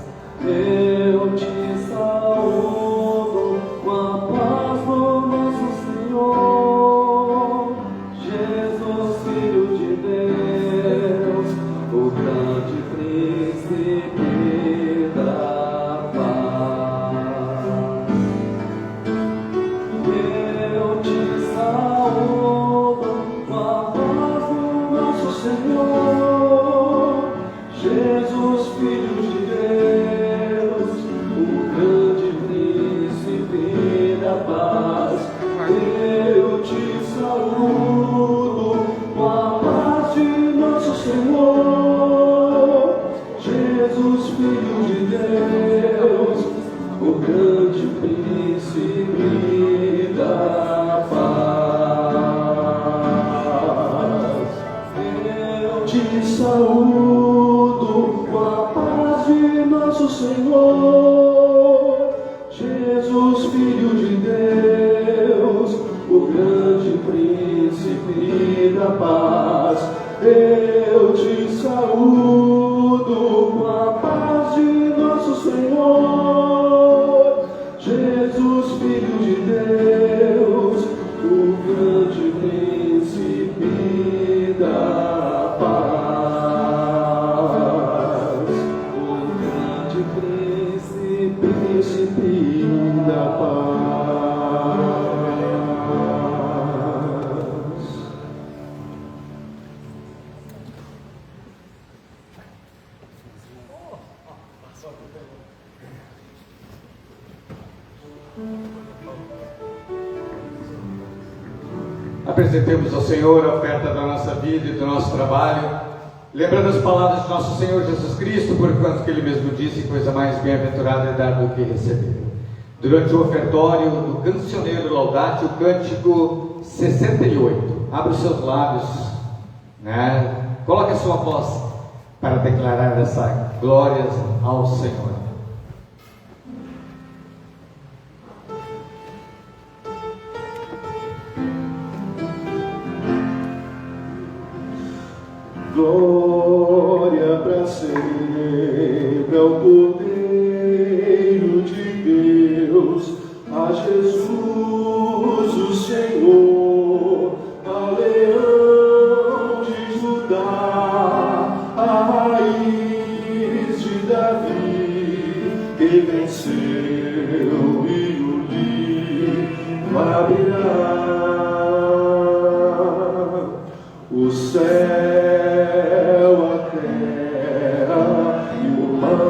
Eu te saúdo com a paz do nosso Senhor, Jesus, Filho de Deus, o grande príncipe da paz. Eu te saúdo com a paz do nosso Senhor, Jesus, Filho de Deus, o grande príncipe da paz. Eu te saúdo com a paz de nosso Senhor, Jesus, Filho de Deus, o grande príncipe da paz. Eu te saúdo com a paz de nosso Senhor, Jesus, Filho de Deus, o grande príncipe da paz. Eu te saúdo com a paz de nosso Senhor, Jesus, Filho de Deus, o grande príncipe da paz. O grande príncipe da paz. Apresentemos ao Senhor a oferta da nossa vida e do nosso trabalho, lembrando as palavras de nosso Senhor Jesus Cristo, porquanto que Ele mesmo disse: coisa mais bem-aventurada é dar do que receber. Durante o ofertório do cancioneiro Laudate, o cântico 68. Abra os seus lábios, né? Coloque a sua voz para declarar essa glória ao Senhor. Glória para sempre ao Cordeiro de Deus, a Jesus o Senhor, ao Leão de Judá, a Rainha abrirá o céu, a terra e o mar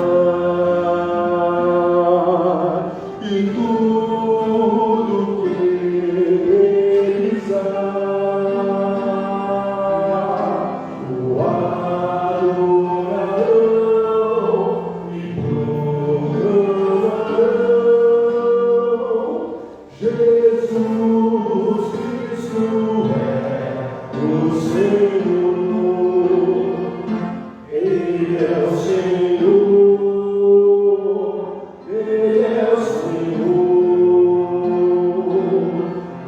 e tudo que neles há. O adorarão e proclamarão: Jesus Cristo é o Senhor. Ele é o Senhor, Ele é o Senhor.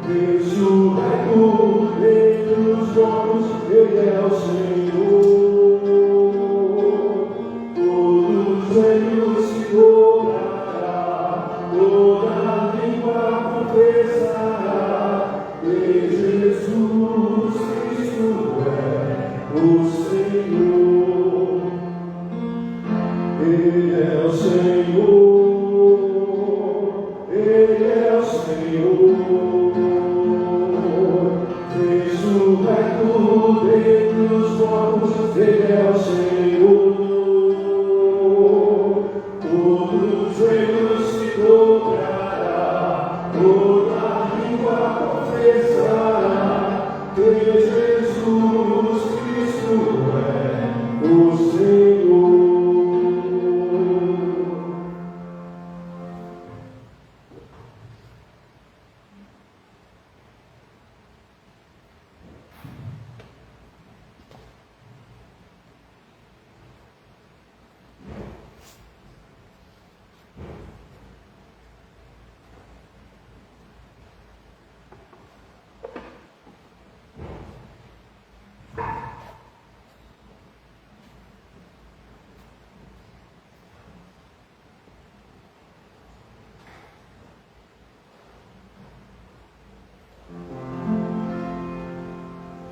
Ressurreto dentre os mortos, Ele é o Senhor. Todos os joelhos se dobrará, toda língua confessará que Jesus Cristo é o Senhor. Ele é o Senhor, Ele é o Senhor. Ressurreto dentre os mortos, Ele é o Senhor. Todos os joelhos se dobrará, toda língua confessará que Jesus Cristo é o Senhor.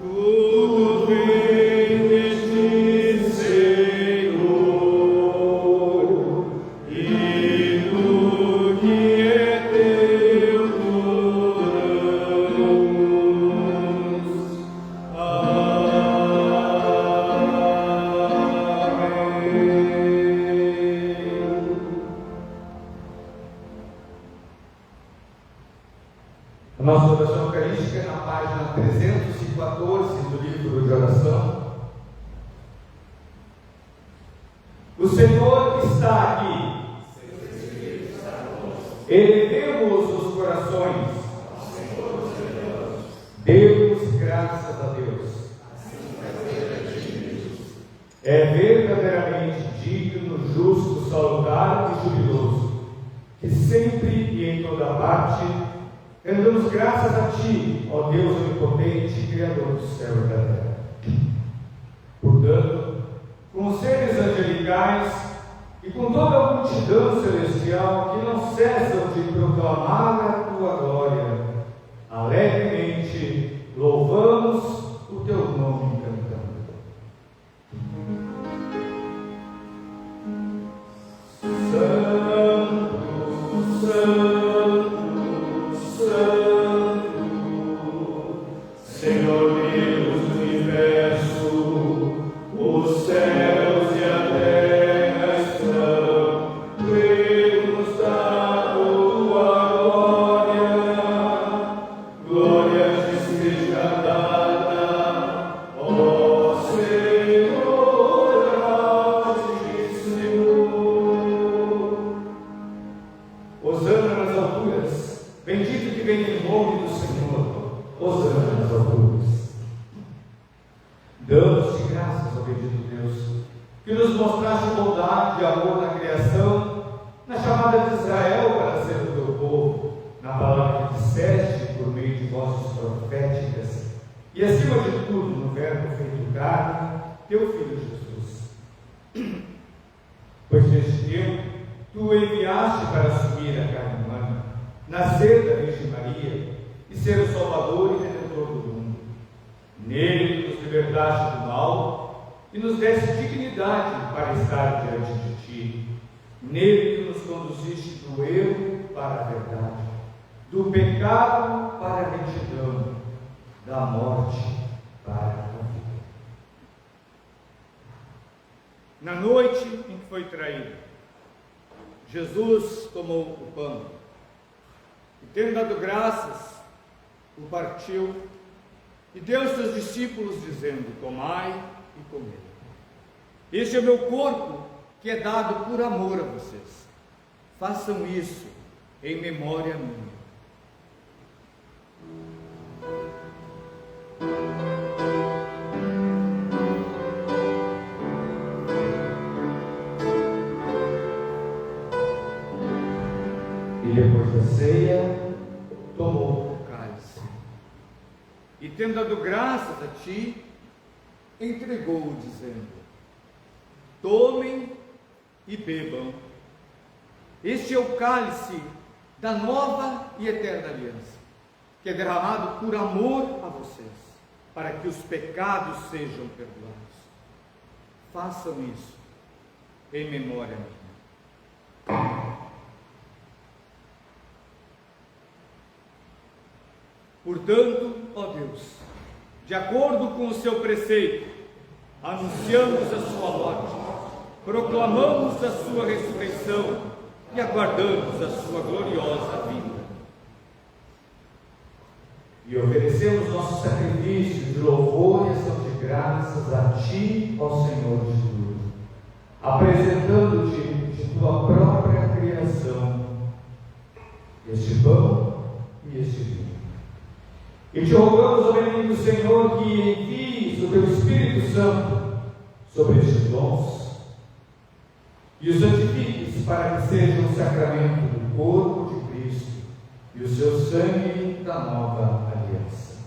Tudo vem de ti, Senhor, e tudo que é teu damos. Amém. A nossa oração eucarística é na página 314 do livro de oração. O Senhor está aqui. Elevemos os corações. Demos graças a Deus. É verdadeiramente digno, justo, salutar e jubiloso que sempre e em toda parte rendemos graças a Ti, ó Deus onipotente, Criador do céu e da terra. Portanto, com os seres angelicais e com toda a multidão celestial que não cessam de proclamar a Tua glória, alegremente louvamos o Teu nome cantando. Santo, Santo, Santo, Senhor Deus do universo, os céus e a terra estão plenos da tua glória. Glória te seja dada, ó Senhor, a ti, Senhor. Hosana nas alturas, bendito que vem em nome do Senhor. Hosana nas alturas. Damos-te graças, ó bendito Deus, que nos mostraste bondade e amor na criação, na chamada de Israel para ser o teu povo, na palavra que disseste por meio de vozes proféticas, e acima de tudo no verbo feito carne, teu Filho Jesus. Pois neste tempo, tu enviaste para assumir a carne humana, nascer da Virgem Maria e ser o Salvador e Redentor do mundo. Nele nos libertaste do mal e nos deste dignidade para estar diante de ti. Nele tu nos conduziste do erro para a verdade, do pecado para a retidão, da morte para a vida. Na noite em que foi traído, Jesus tomou o pão e, tendo dado graças, o partiu e deu aos seus discípulos, dizendo: tomai e comei. Este é o meu corpo, que é dado por amor a vocês. Façam isso em memória minha. E depois da ceia, tomou O cálice e, tendo dado graças a ti, entregou-o, dizendo: tomem e bebam. Este é o cálice da nova e eterna aliança, que é derramado por amor a vocês, para que os pecados sejam perdoados. Façam isso em memória minha. Portanto, ó Deus, de acordo com o seu preceito, anunciamos a sua morte, proclamamos a sua ressurreição e aguardamos a sua gloriosa vinda. e oferecemos nosso sacrifício de louvor e ação de graças a Ti, ó Senhor Jesus, apresentando-te de Tua própria criação este pão e este vinho. E te rogamos, ó bendito Senhor, que envies o Teu Espírito Santo sobre estes dons e os santifiques para que sejam o sacramento do corpo de Cristo e o seu sangue da nova aliança.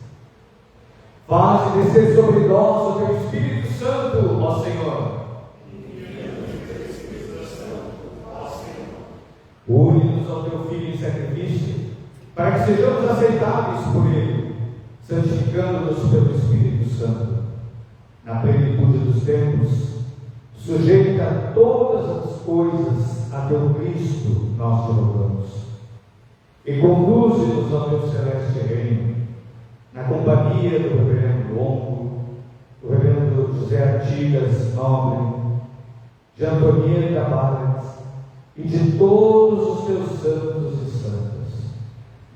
Faze descer sobre nós o Teu Espírito Santo, ó Senhor. Une-nos ao Teu Filho em sacrifício, para que sejamos aceitáveis por Ele, santificando-nos pelo Espírito Santo. Na plenitude dos tempos, sujeita todas as coisas a Teu Cristo, nós te louvamos. E conduze-nos ao Teu celeste reino, na companhia do reverendo Longo, do reverendo José Artigas Nobre, de Antonieta Barres e de todos os Teus santos e santas,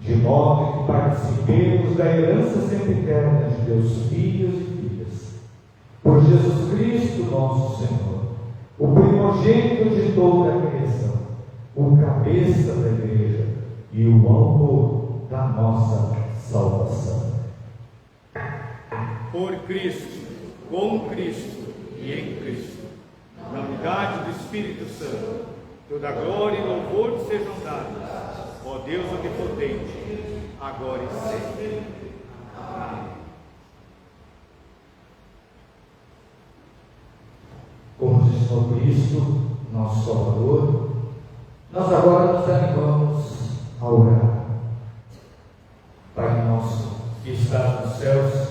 de modo que participemos da herança sempiterna de Teus filhos e filhas. Por Jesus Cristo, nosso Senhor, o primogênito de toda a criação, o cabeça da igreja e o autor da nossa salvação. Por Cristo, com Cristo e em Cristo, na unidade do Espírito Santo, toda glória e louvor sejam dados, ó Deus onipotente, agora e sempre. Amém. Como nos ensinou Cristo, nosso Salvador, nós agora nos animamos a orar. Pai nosso, que estás nos céus,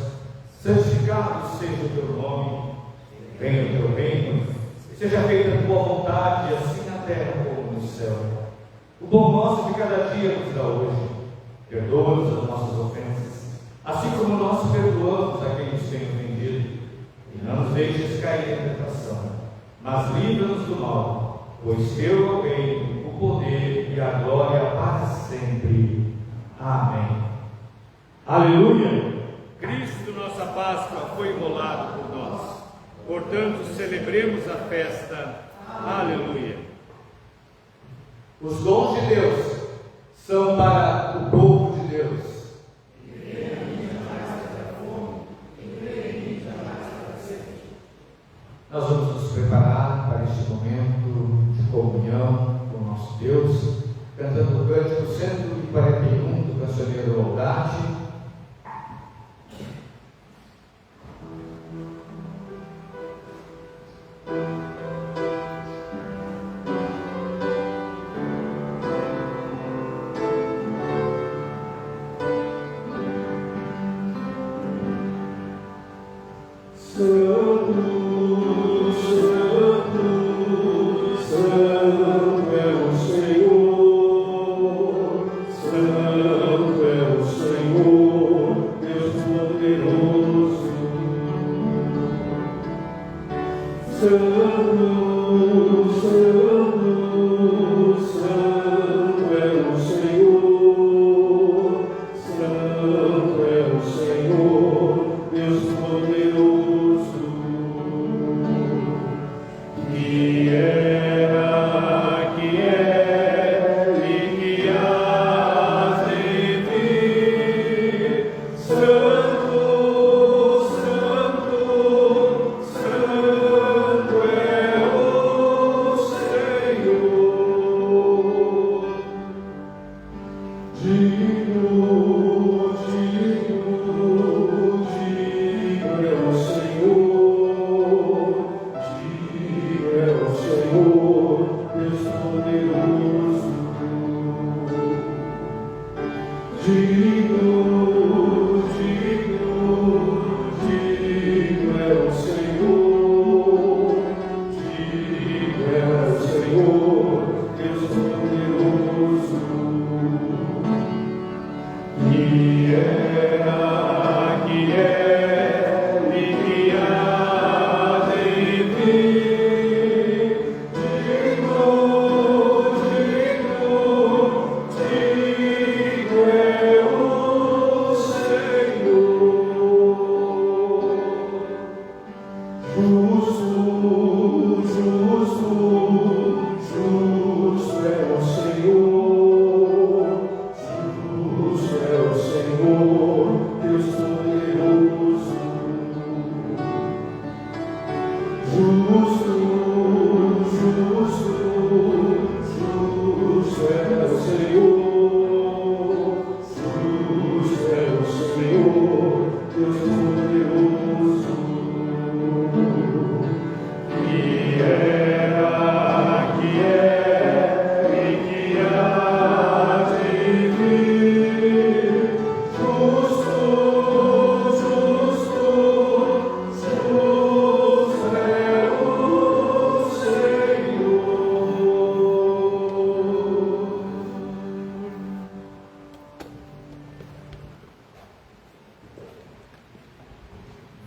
santificado seja o Teu nome, venha o Teu reino, seja feita a Tua vontade, assim na terra como no céu. O pão nosso de cada dia nos dá hoje. Perdoa-nos as nossas ofensas, assim como nós perdoamos a quem nos tem ofendido. E não nos deixes cair em tentação, mas livra-nos do mal, pois Teu é o reino, o poder e a glória para sempre. Amém. Aleluia! Cristo, nossa Páscoa, foi imolado por nós. Portanto, celebremos a festa. Aleluia! Os dons de Deus são para o povo de Deus. Nós vamos nos preparar para este momento de comunhão com o nosso Deus, cantando o cântico 141 do cancioneiro Laudate. Santo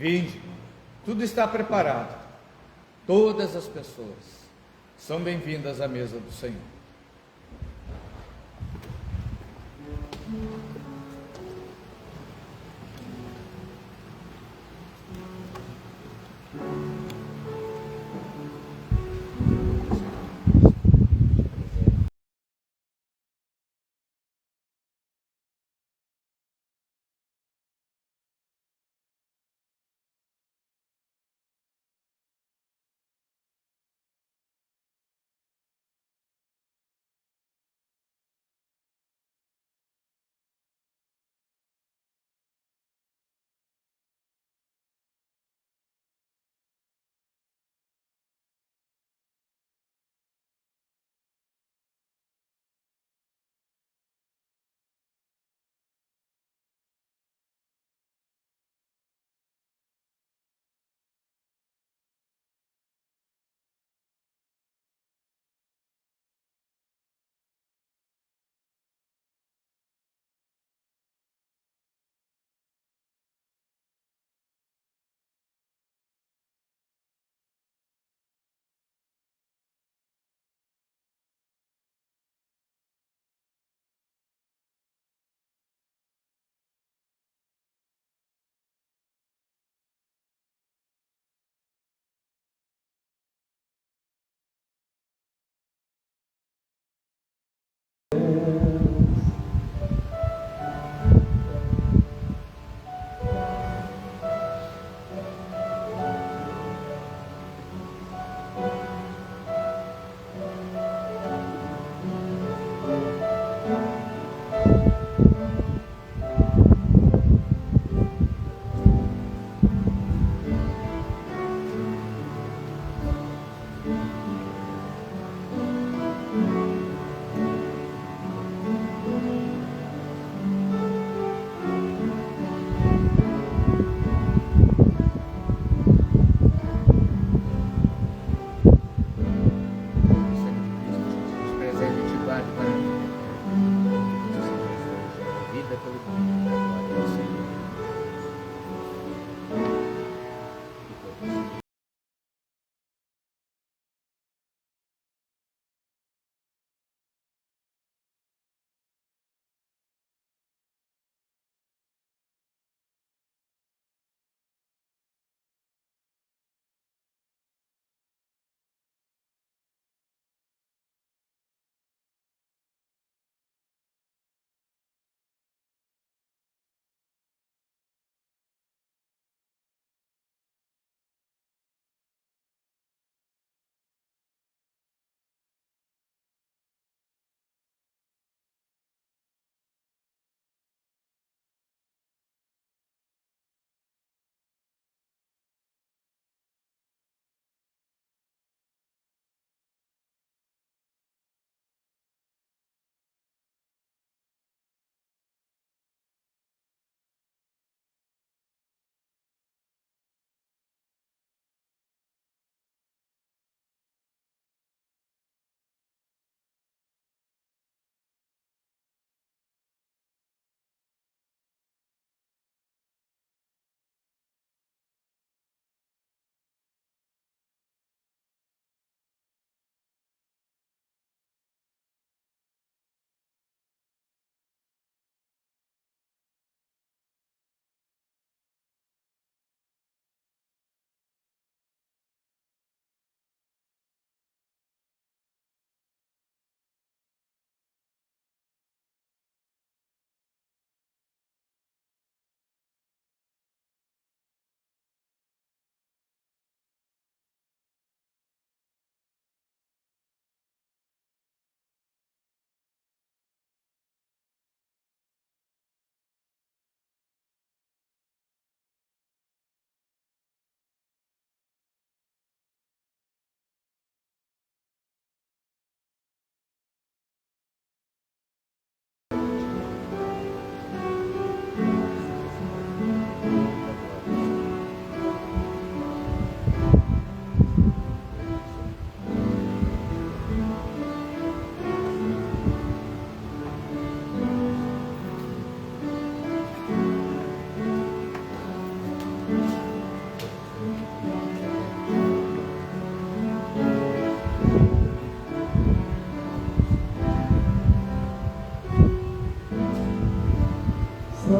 Vinde, tudo está preparado. Todas as pessoas são bem-vindas à mesa do Senhor.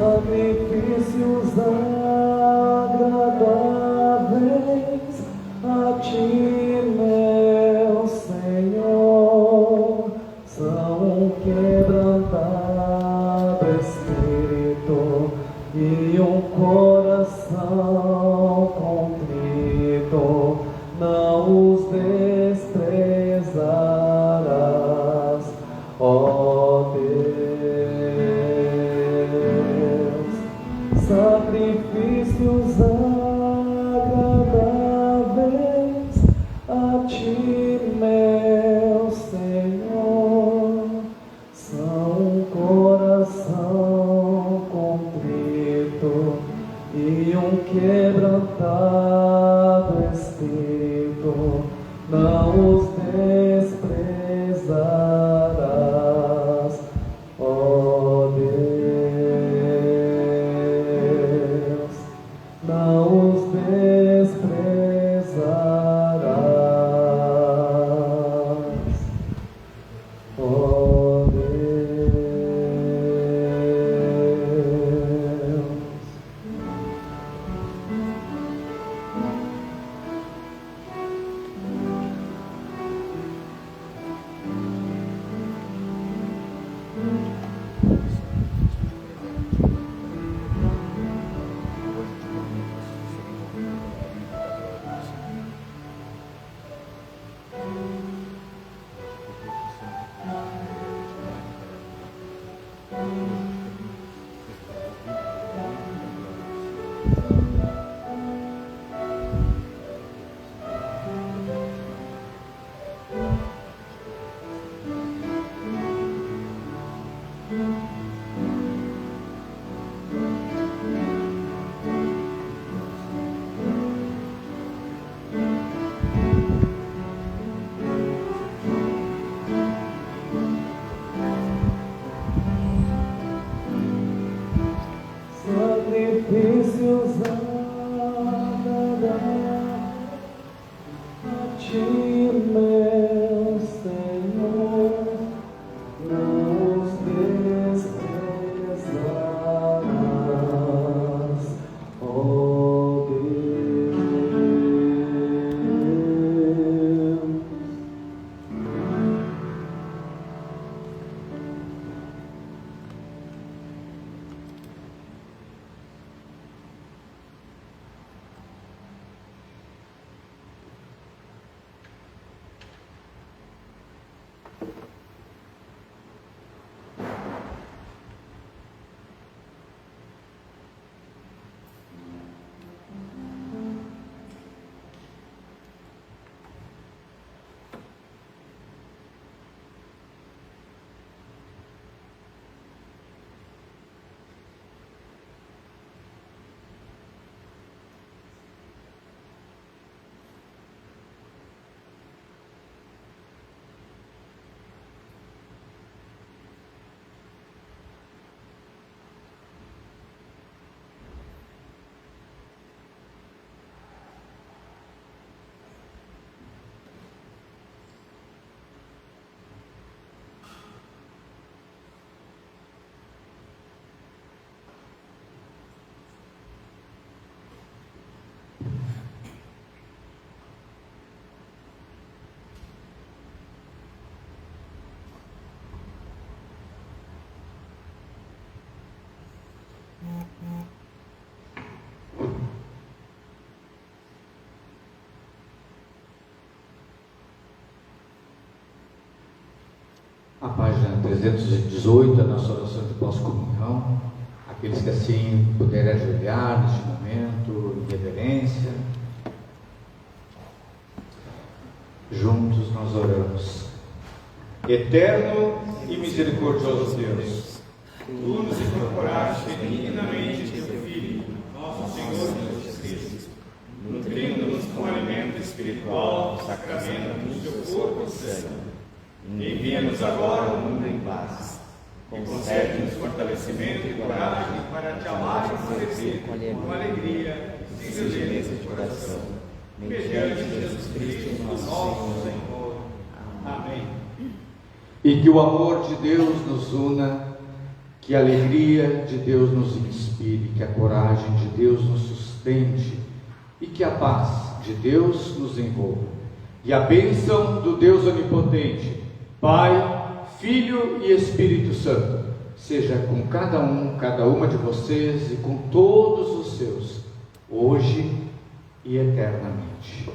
sacrifícios agradáveis a ti, meu Senhor, são um quebrantado espírito e um coração contrito, não os desprezarás, ó Deus. Sacrifícios agradáveis a ti, meu Senhor, são um coração contrito e um quebrantado espírito, não os desprezarás, ó Deus, não os desprezarás, ó Deus. Sacrifícios agradáveis a ti, meu Senhor, não os desprezarás, ó Deus. A página 318, a nossa oração de pós-comunhão. Aqueles que assim puderem ajoelhar neste momento, em reverência. Juntos nós oramos. Eterno e misericordioso Deus, tu nos incorporaste benignamente em teu Filho, nosso Senhor Jesus Cristo, nutrindo-nos com alimento espiritual, sacramento do teu corpo e sangue. Envia-nos agora ao mundo em paz, e concede-nos fortalecimento e coragem para te amar e servir com alegria e singeleza de coração. Mediante Jesus Cristo, nosso Senhor. Amém. E que o amor de Deus nos una Que a alegria de Deus nos inspire, que a coragem de Deus nos sustente e que a paz de Deus nos envolva. E a bênção do Deus Onipotente, Pai, Filho e Espírito Santo, seja com cada um, cada uma de vocês e com todos os seus, hoje e eternamente.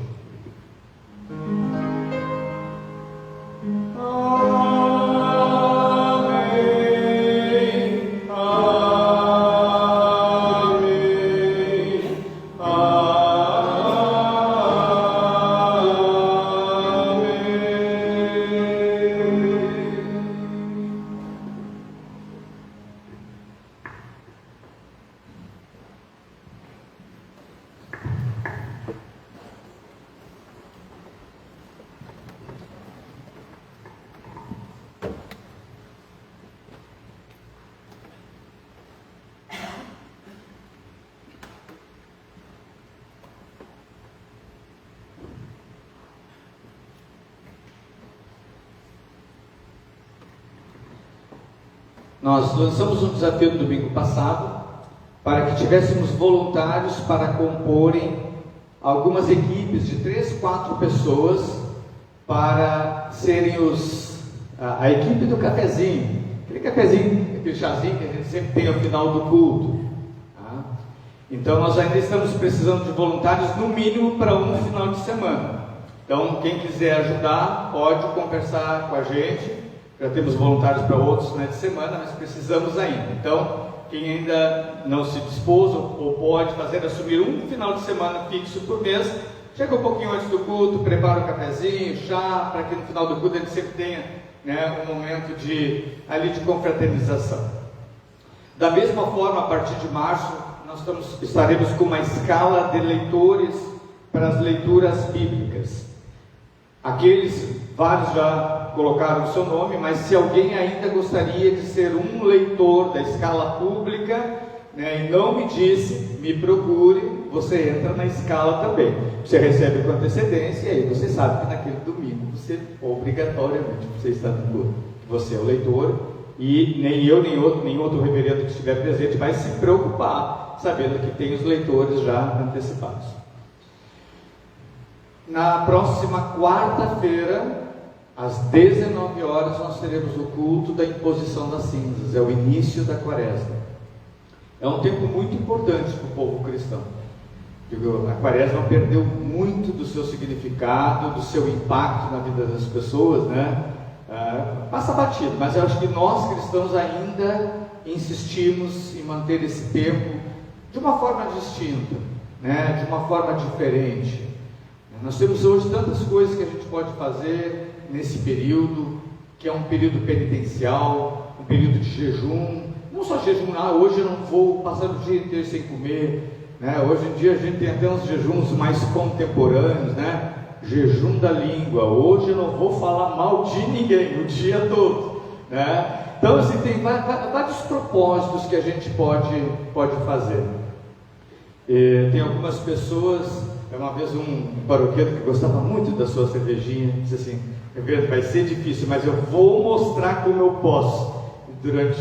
Nós lançamos um desafio no domingo passado para que tivéssemos voluntários para comporem algumas equipes de 3, 4 pessoas para serem a equipe do cafezinho, aquele cafezinho, aquele chazinho que a gente sempre tem ao final do culto. Tá? Então nós ainda estamos precisando de voluntários no mínimo para um final de semana. Então quem quiser ajudar pode conversar com a gente. Já temos voluntários para outros finais de semana, mas precisamos ainda. Então, quem ainda não se dispôs ou pode assumir um final de semana fixo por mês, chega um pouquinho antes do culto, prepara um cafezinho, chá, para que no final do culto ele sempre tenha, né, um momento de confraternização. Da mesma forma, a partir de março, nós estaremos com uma escala de leitores para as leituras bíblicas. Vários já colocaram o seu nome, mas se alguém ainda gostaria de ser um leitor da escala pública, né, e não me disse, me procure, você entra na escala também. Você recebe com antecedência e aí você sabe que naquele domingo você, obrigatoriamente, você está no culto. Você é o leitor e nem eu, nem outro reverendo que estiver presente vai se preocupar, sabendo que tem os leitores já antecipados. Na próxima quarta-feira, às 19 horas, nós teremos o culto da imposição das cinzas, é o início da quaresma. É um tempo muito importante para o povo cristão. A quaresma perdeu muito do seu significado, do seu impacto na vida das pessoas, né? Passa batido, mas eu acho que nós cristãos ainda insistimos em manter esse tempo de uma forma distinta, né? De uma forma diferente. Nós temos hoje tantas coisas que a gente pode fazer nesse período, que é um período penitencial, um período de jejum. Não só jejum, hoje eu não vou passar o dia inteiro sem comer, né? Hoje em dia a gente tem até uns jejuns mais contemporâneos, né? Jejum da língua, hoje eu não vou falar mal de ninguém o dia todo, né? Então assim, tem vários propósitos que a gente pode fazer. Tem algumas pessoas. Uma vez um paroquiano que gostava muito da sua cervejinha disse assim: vai ser difícil, mas eu vou mostrar como eu posso. Durante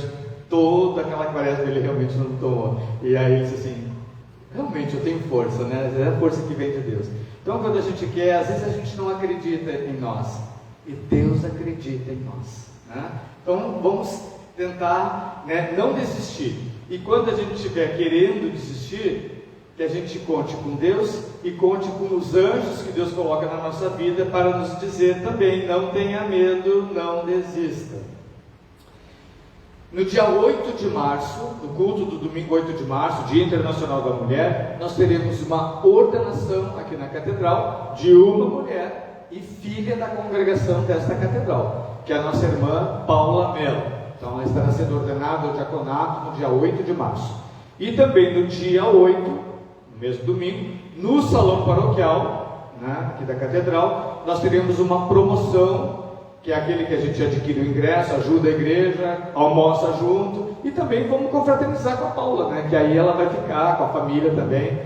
toda aquela quaresma ele realmente não tomou. E aí ele disse assim: realmente eu tenho força, né? É a força que vem de Deus. Então quando a gente quer, às vezes a gente não acredita em nós, e Deus acredita em nós, né? Então vamos tentar, né, não desistir. E quando a gente estiver querendo desistir, que a gente conte com Deus e conte com os anjos que Deus coloca na nossa vida para nos dizer também: não tenha medo, não desista. No dia 8 de março, no culto do domingo 8 de março, Dia Internacional da Mulher, nós teremos uma ordenação aqui na catedral de uma mulher e filha da congregação desta catedral, que é a nossa irmã Paula Mello. Então ela estará sendo ordenada ao diaconato no dia 8 de março. E também no dia 8, no mesmo domingo, no salão paroquial, né, aqui da catedral, nós teremos uma promoção, que é aquele que a gente adquire o ingresso, ajuda a igreja, almoça junto, e também vamos confraternizar com a Paula, né, que aí ela vai ficar com a família também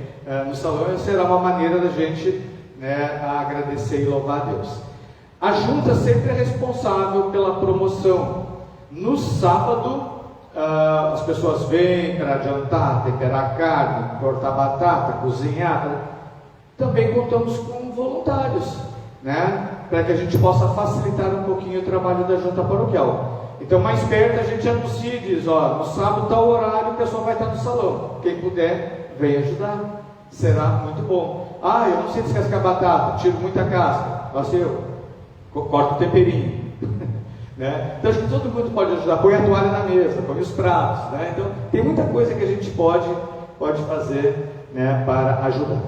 no salão, e será uma maneira da gente, né, agradecer e louvar a Deus. A junta sempre é responsável pela promoção. No sábado, as pessoas vêm para adiantar, temperar carne, cortar batata, cozinhar. Também contamos com voluntários, né? Para que a gente possa facilitar um pouquinho o trabalho da junta paroquial. Então, mais perto a gente anuncia e diz, ó, no sábado, tal horário, o pessoal vai estar no salão. Quem puder, vem ajudar. Será muito bom. Ah, eu não sei descascar batata, tiro muita casca. Nossa, eu corto o temperinho. Né? Então, acho que todo mundo pode ajudar. Põe a toalha na mesa, põe os pratos. Né? Então, tem muita coisa que a gente pode fazer, né, para ajudar.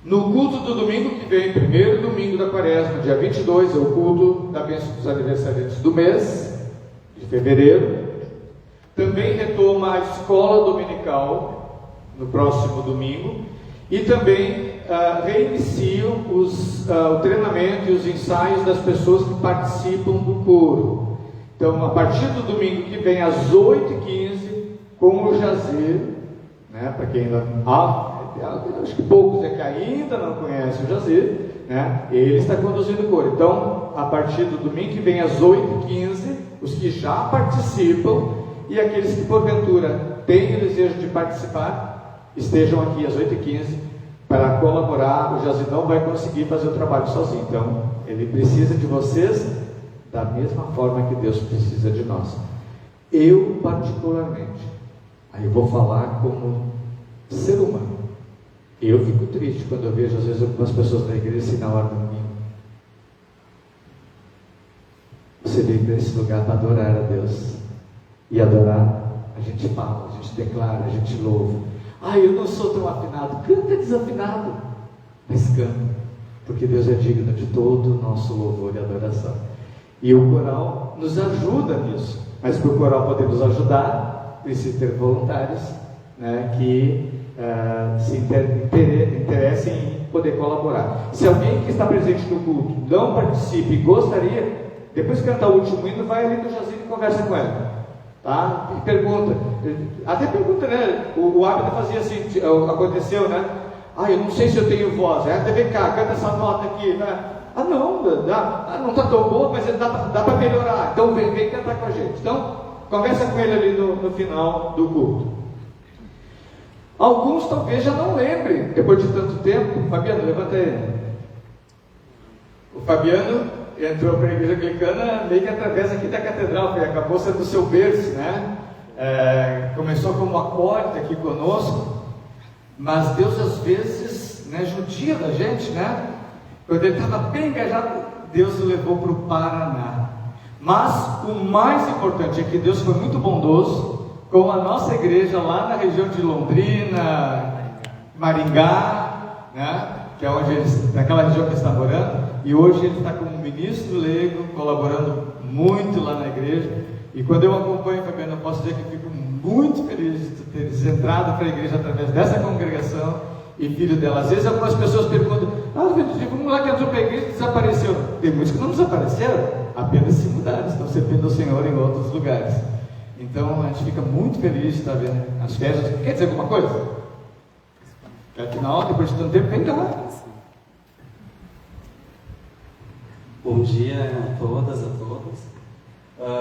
No culto do domingo que vem, primeiro domingo da quaresma, dia 22, é o culto da bênção dos aniversariantes do mês de fevereiro. Também retoma a escola dominical no próximo domingo. E também reiniciam o treinamento e os ensaios das pessoas que participam do coro. Então, a partir do domingo que vem, às 8h15, com o Jazir, né, para quem ainda... acho que poucos que ainda não conhecem o Jazir, né? Ele está conduzindo o coro. Então, a partir do domingo que vem, às 8h15, os que já participam e aqueles que porventura têm o desejo de participar, estejam aqui às 8h15 para colaborar. O Jazir não vai conseguir fazer o trabalho sozinho, então ele precisa de vocês da mesma forma que Deus precisa de nós. Eu particularmente, aí eu vou falar como ser humano, eu fico triste quando eu vejo às vezes algumas pessoas da igreja assim na hora do domingo. Você veio para esse lugar para adorar a Deus. E adorar, a gente fala, a gente declara, a gente louva. Ah, eu não sou tão afinado. Canta desafinado, mas canta, porque Deus é digno de todo o nosso louvor e adoração. E o coral nos ajuda nisso. Mas para o coral poder nos ajudar, precisa ter voluntários, né, que se interessem em poder colaborar. Se alguém que está presente no culto não participe e gostaria, depois que cantar o último hino, vai ali no Jazir e conversa com ela. Tá? E pergunta, até pergunta, né? O Abner fazia assim, aconteceu, né? Ah, eu não sei se eu tenho voz. Vem cá, canta essa nota aqui, né? Ah, não, não está tão boa, mas dá para melhorar. Então vem cantar com a gente. Então, conversa com ele ali no final do culto. Alguns talvez já não lembrem, depois de tanto tempo. Fabiano, levanta aí. O Fabiano entrou para a igreja anglicana meio que através aqui da catedral, que acabou sendo o seu berço, né? Começou como acorde aqui conosco, mas Deus às vezes, né, judia da gente, né? Quando ele estava bem engajado, Deus o levou para o Paraná. Mas o mais importante é que Deus foi muito bondoso com a nossa igreja lá na região de Londrina, Maringá, né? Que é onde naquela região que ele está morando, e hoje ele está como ministro leigo, colaborando muito lá na igreja. E quando eu acompanho, Fabiano, eu posso dizer que fico muito feliz de ter entrado para a igreja através dessa congregação e filho dela. Às vezes algumas pessoas perguntam, vamos lá que entrou para a igreja e desapareceu. Tem muitos que não desapareceram, apenas se mudaram, estão servindo ao Senhor em outros lugares. Então a gente fica muito feliz de estar vendo as festas. Quer dizer alguma coisa? Afinal, depois de tanto tempo, vem cá. Bom dia a todas, a todos.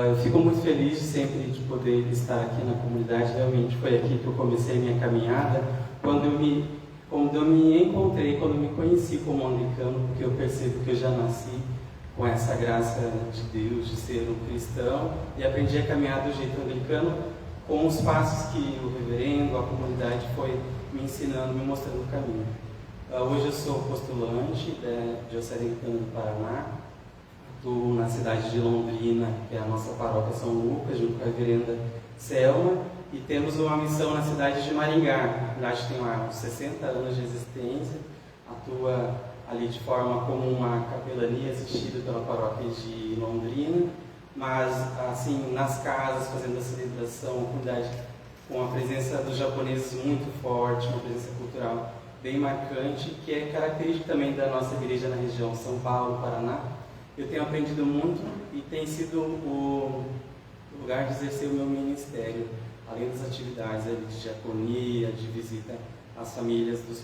Eu fico muito feliz sempre de poder estar aqui na comunidade. Realmente foi aqui que eu comecei a minha caminhada, quando eu me encontrei, quando eu me conheci como anglicano, porque eu percebo que eu já nasci com essa graça de Deus, de ser um cristão, e aprendi a caminhar do jeito anglicano, com os passos que o reverendo, a comunidade foi me ensinando, me mostrando o caminho. Hoje eu sou postulante da Diocese Anglicana do Paraná, atuo na cidade de Londrina, que é a nossa paróquia São Lucas, junto com a reverenda Selma, e temos uma missão na cidade de Maringá. A cidade tem uns 60 anos de existência, atua ali de forma como uma capelania assistida pela paróquia de Londrina, mas assim, nas casas, fazendo a celebração, a comunidade com a presença dos japoneses muito forte, uma presença cultural bem marcante, que é característica também da nossa igreja na região São Paulo, Paraná. Eu tenho aprendido muito e tem sido o lugar de exercer o meu ministério, além das atividades ali de diaconia, de visita às famílias dos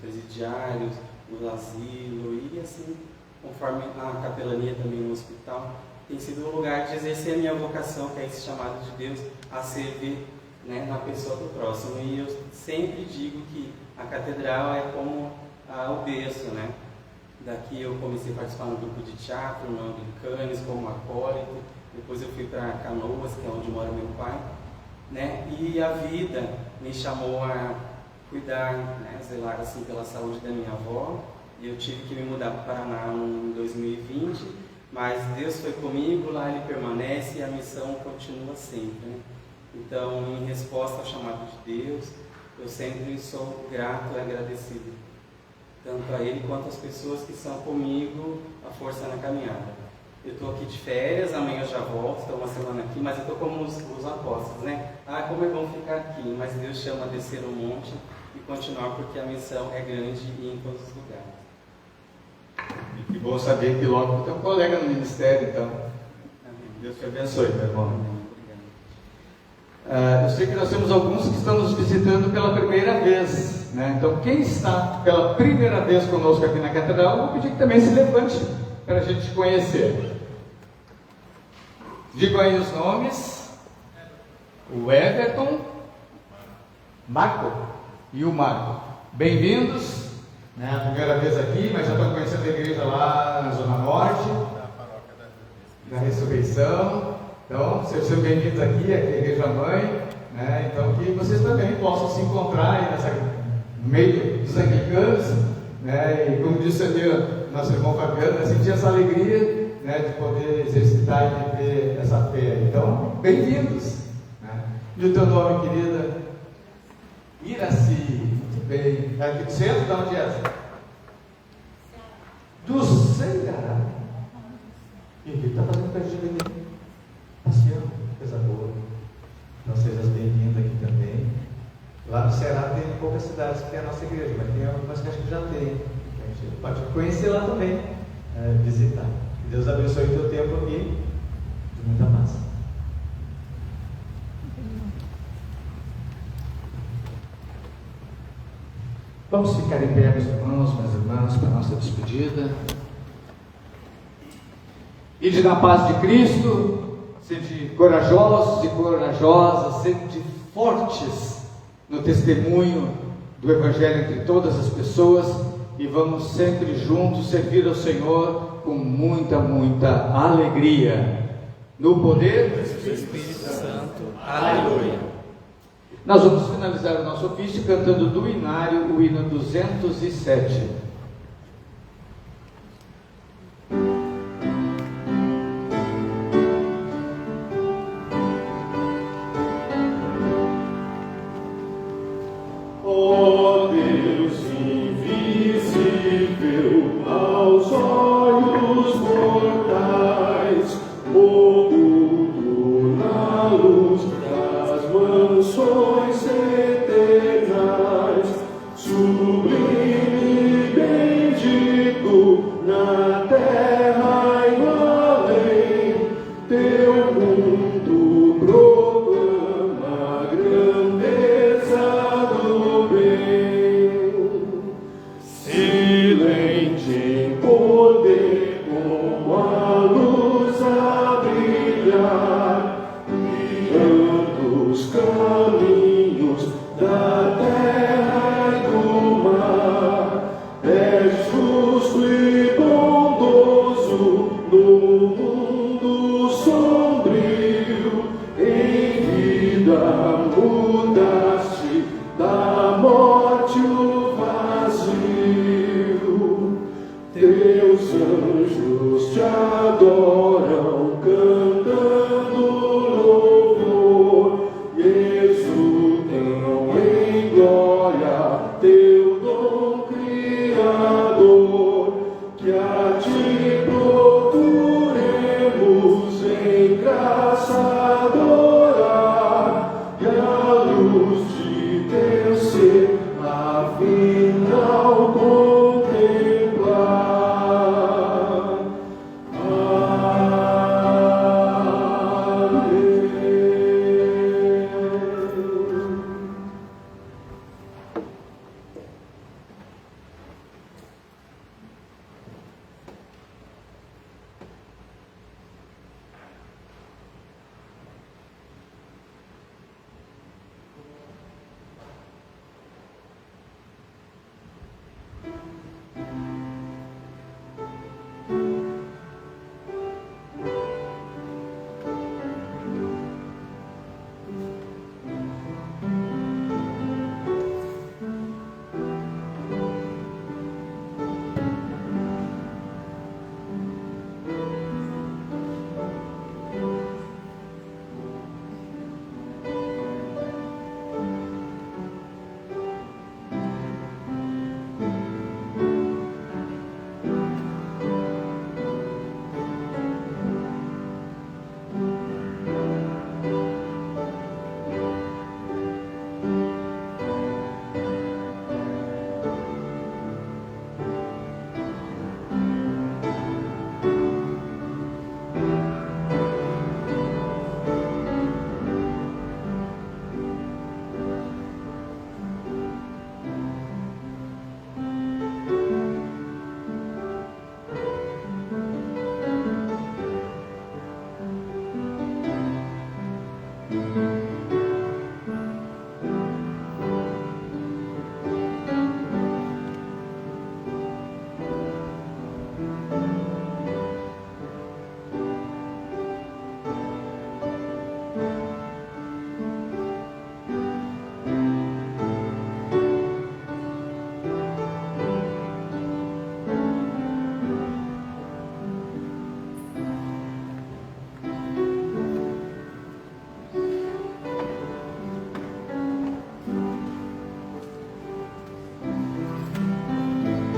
presidiários, no asilo, e assim, conforme a capelania também no hospital, tem sido um lugar de exercer a minha vocação, que é esse chamado de Deus a servir, né, na pessoa do próximo. E eu sempre digo que a catedral é como o berço, né? Daqui eu comecei a participar no grupo de teatro, no Anglicanes, como acólito. Depois eu fui para Canoas, que é onde mora meu pai, né? E a vida me chamou a cuidar, né, zelar assim pela saúde da minha avó. E eu tive que me mudar para o Paraná em 2020, mas Deus foi comigo, lá Ele permanece e a missão continua sempre, né? Então, em resposta ao chamado de Deus, eu sempre sou grato e agradecido, tanto a Ele quanto às pessoas que são comigo a força na caminhada. Eu estou aqui de férias, amanhã eu já volto, estou uma semana aqui, mas eu estou como os apóstolos, né? Como é bom ficar aqui, mas Deus chama a descer o monte e continuar, porque a missão é grande e em todos os lugares. E que bom saber que logo tem um colega no ministério, então. Amém. Deus te abençoe, meu irmão. Amém. Eu sei que nós temos alguns que estão nos visitando pela primeira vez, né? Então, quem está pela primeira vez conosco aqui na Catedral, eu vou pedir que também se levante para a gente conhecer. Digam aí os nomes: o Everton, Marco e o Marco. Bem-vindos, né? A primeira vez aqui, mas já estão conhecendo a igreja lá na Zona Norte, da Ressurreição. Então, sejam bem-vindos aqui, a Igreja Mãe, né? Então, que vocês também possam se encontrar aí no meio dos anglicanos, né? E como disse ali o nosso irmão Fabiano, eu senti essa alegria, né, de poder exercitar e viver essa fé. Então, bem-vindos, né? E o teu nome, querida? Iraci. Muito bem. É aqui do centro? De onde é? Do Ceará. E o que está fazendo perdido aqui? Passeando, coisa boa. Então sejas bem-vindo aqui também. Lá no Ceará tem poucas cidades que tem a nossa igreja, mas tem algumas que acho que já tem. A gente pode conhecer lá também, visitar. Que Deus abençoe o teu tempo aqui, de muita paz. Vamos ficar em pé, meus irmãos, minhas irmãs, para a nossa despedida. Ide na paz de Cristo. Sede corajosos e corajosas, sede fortes no testemunho do Evangelho entre todas as pessoas, e vamos sempre juntos servir ao Senhor com muita, muita alegria, no poder do Espírito Santo. Aleluia! Nós vamos finalizar o nosso ofício cantando do Inário o hino 207. Oh Deus.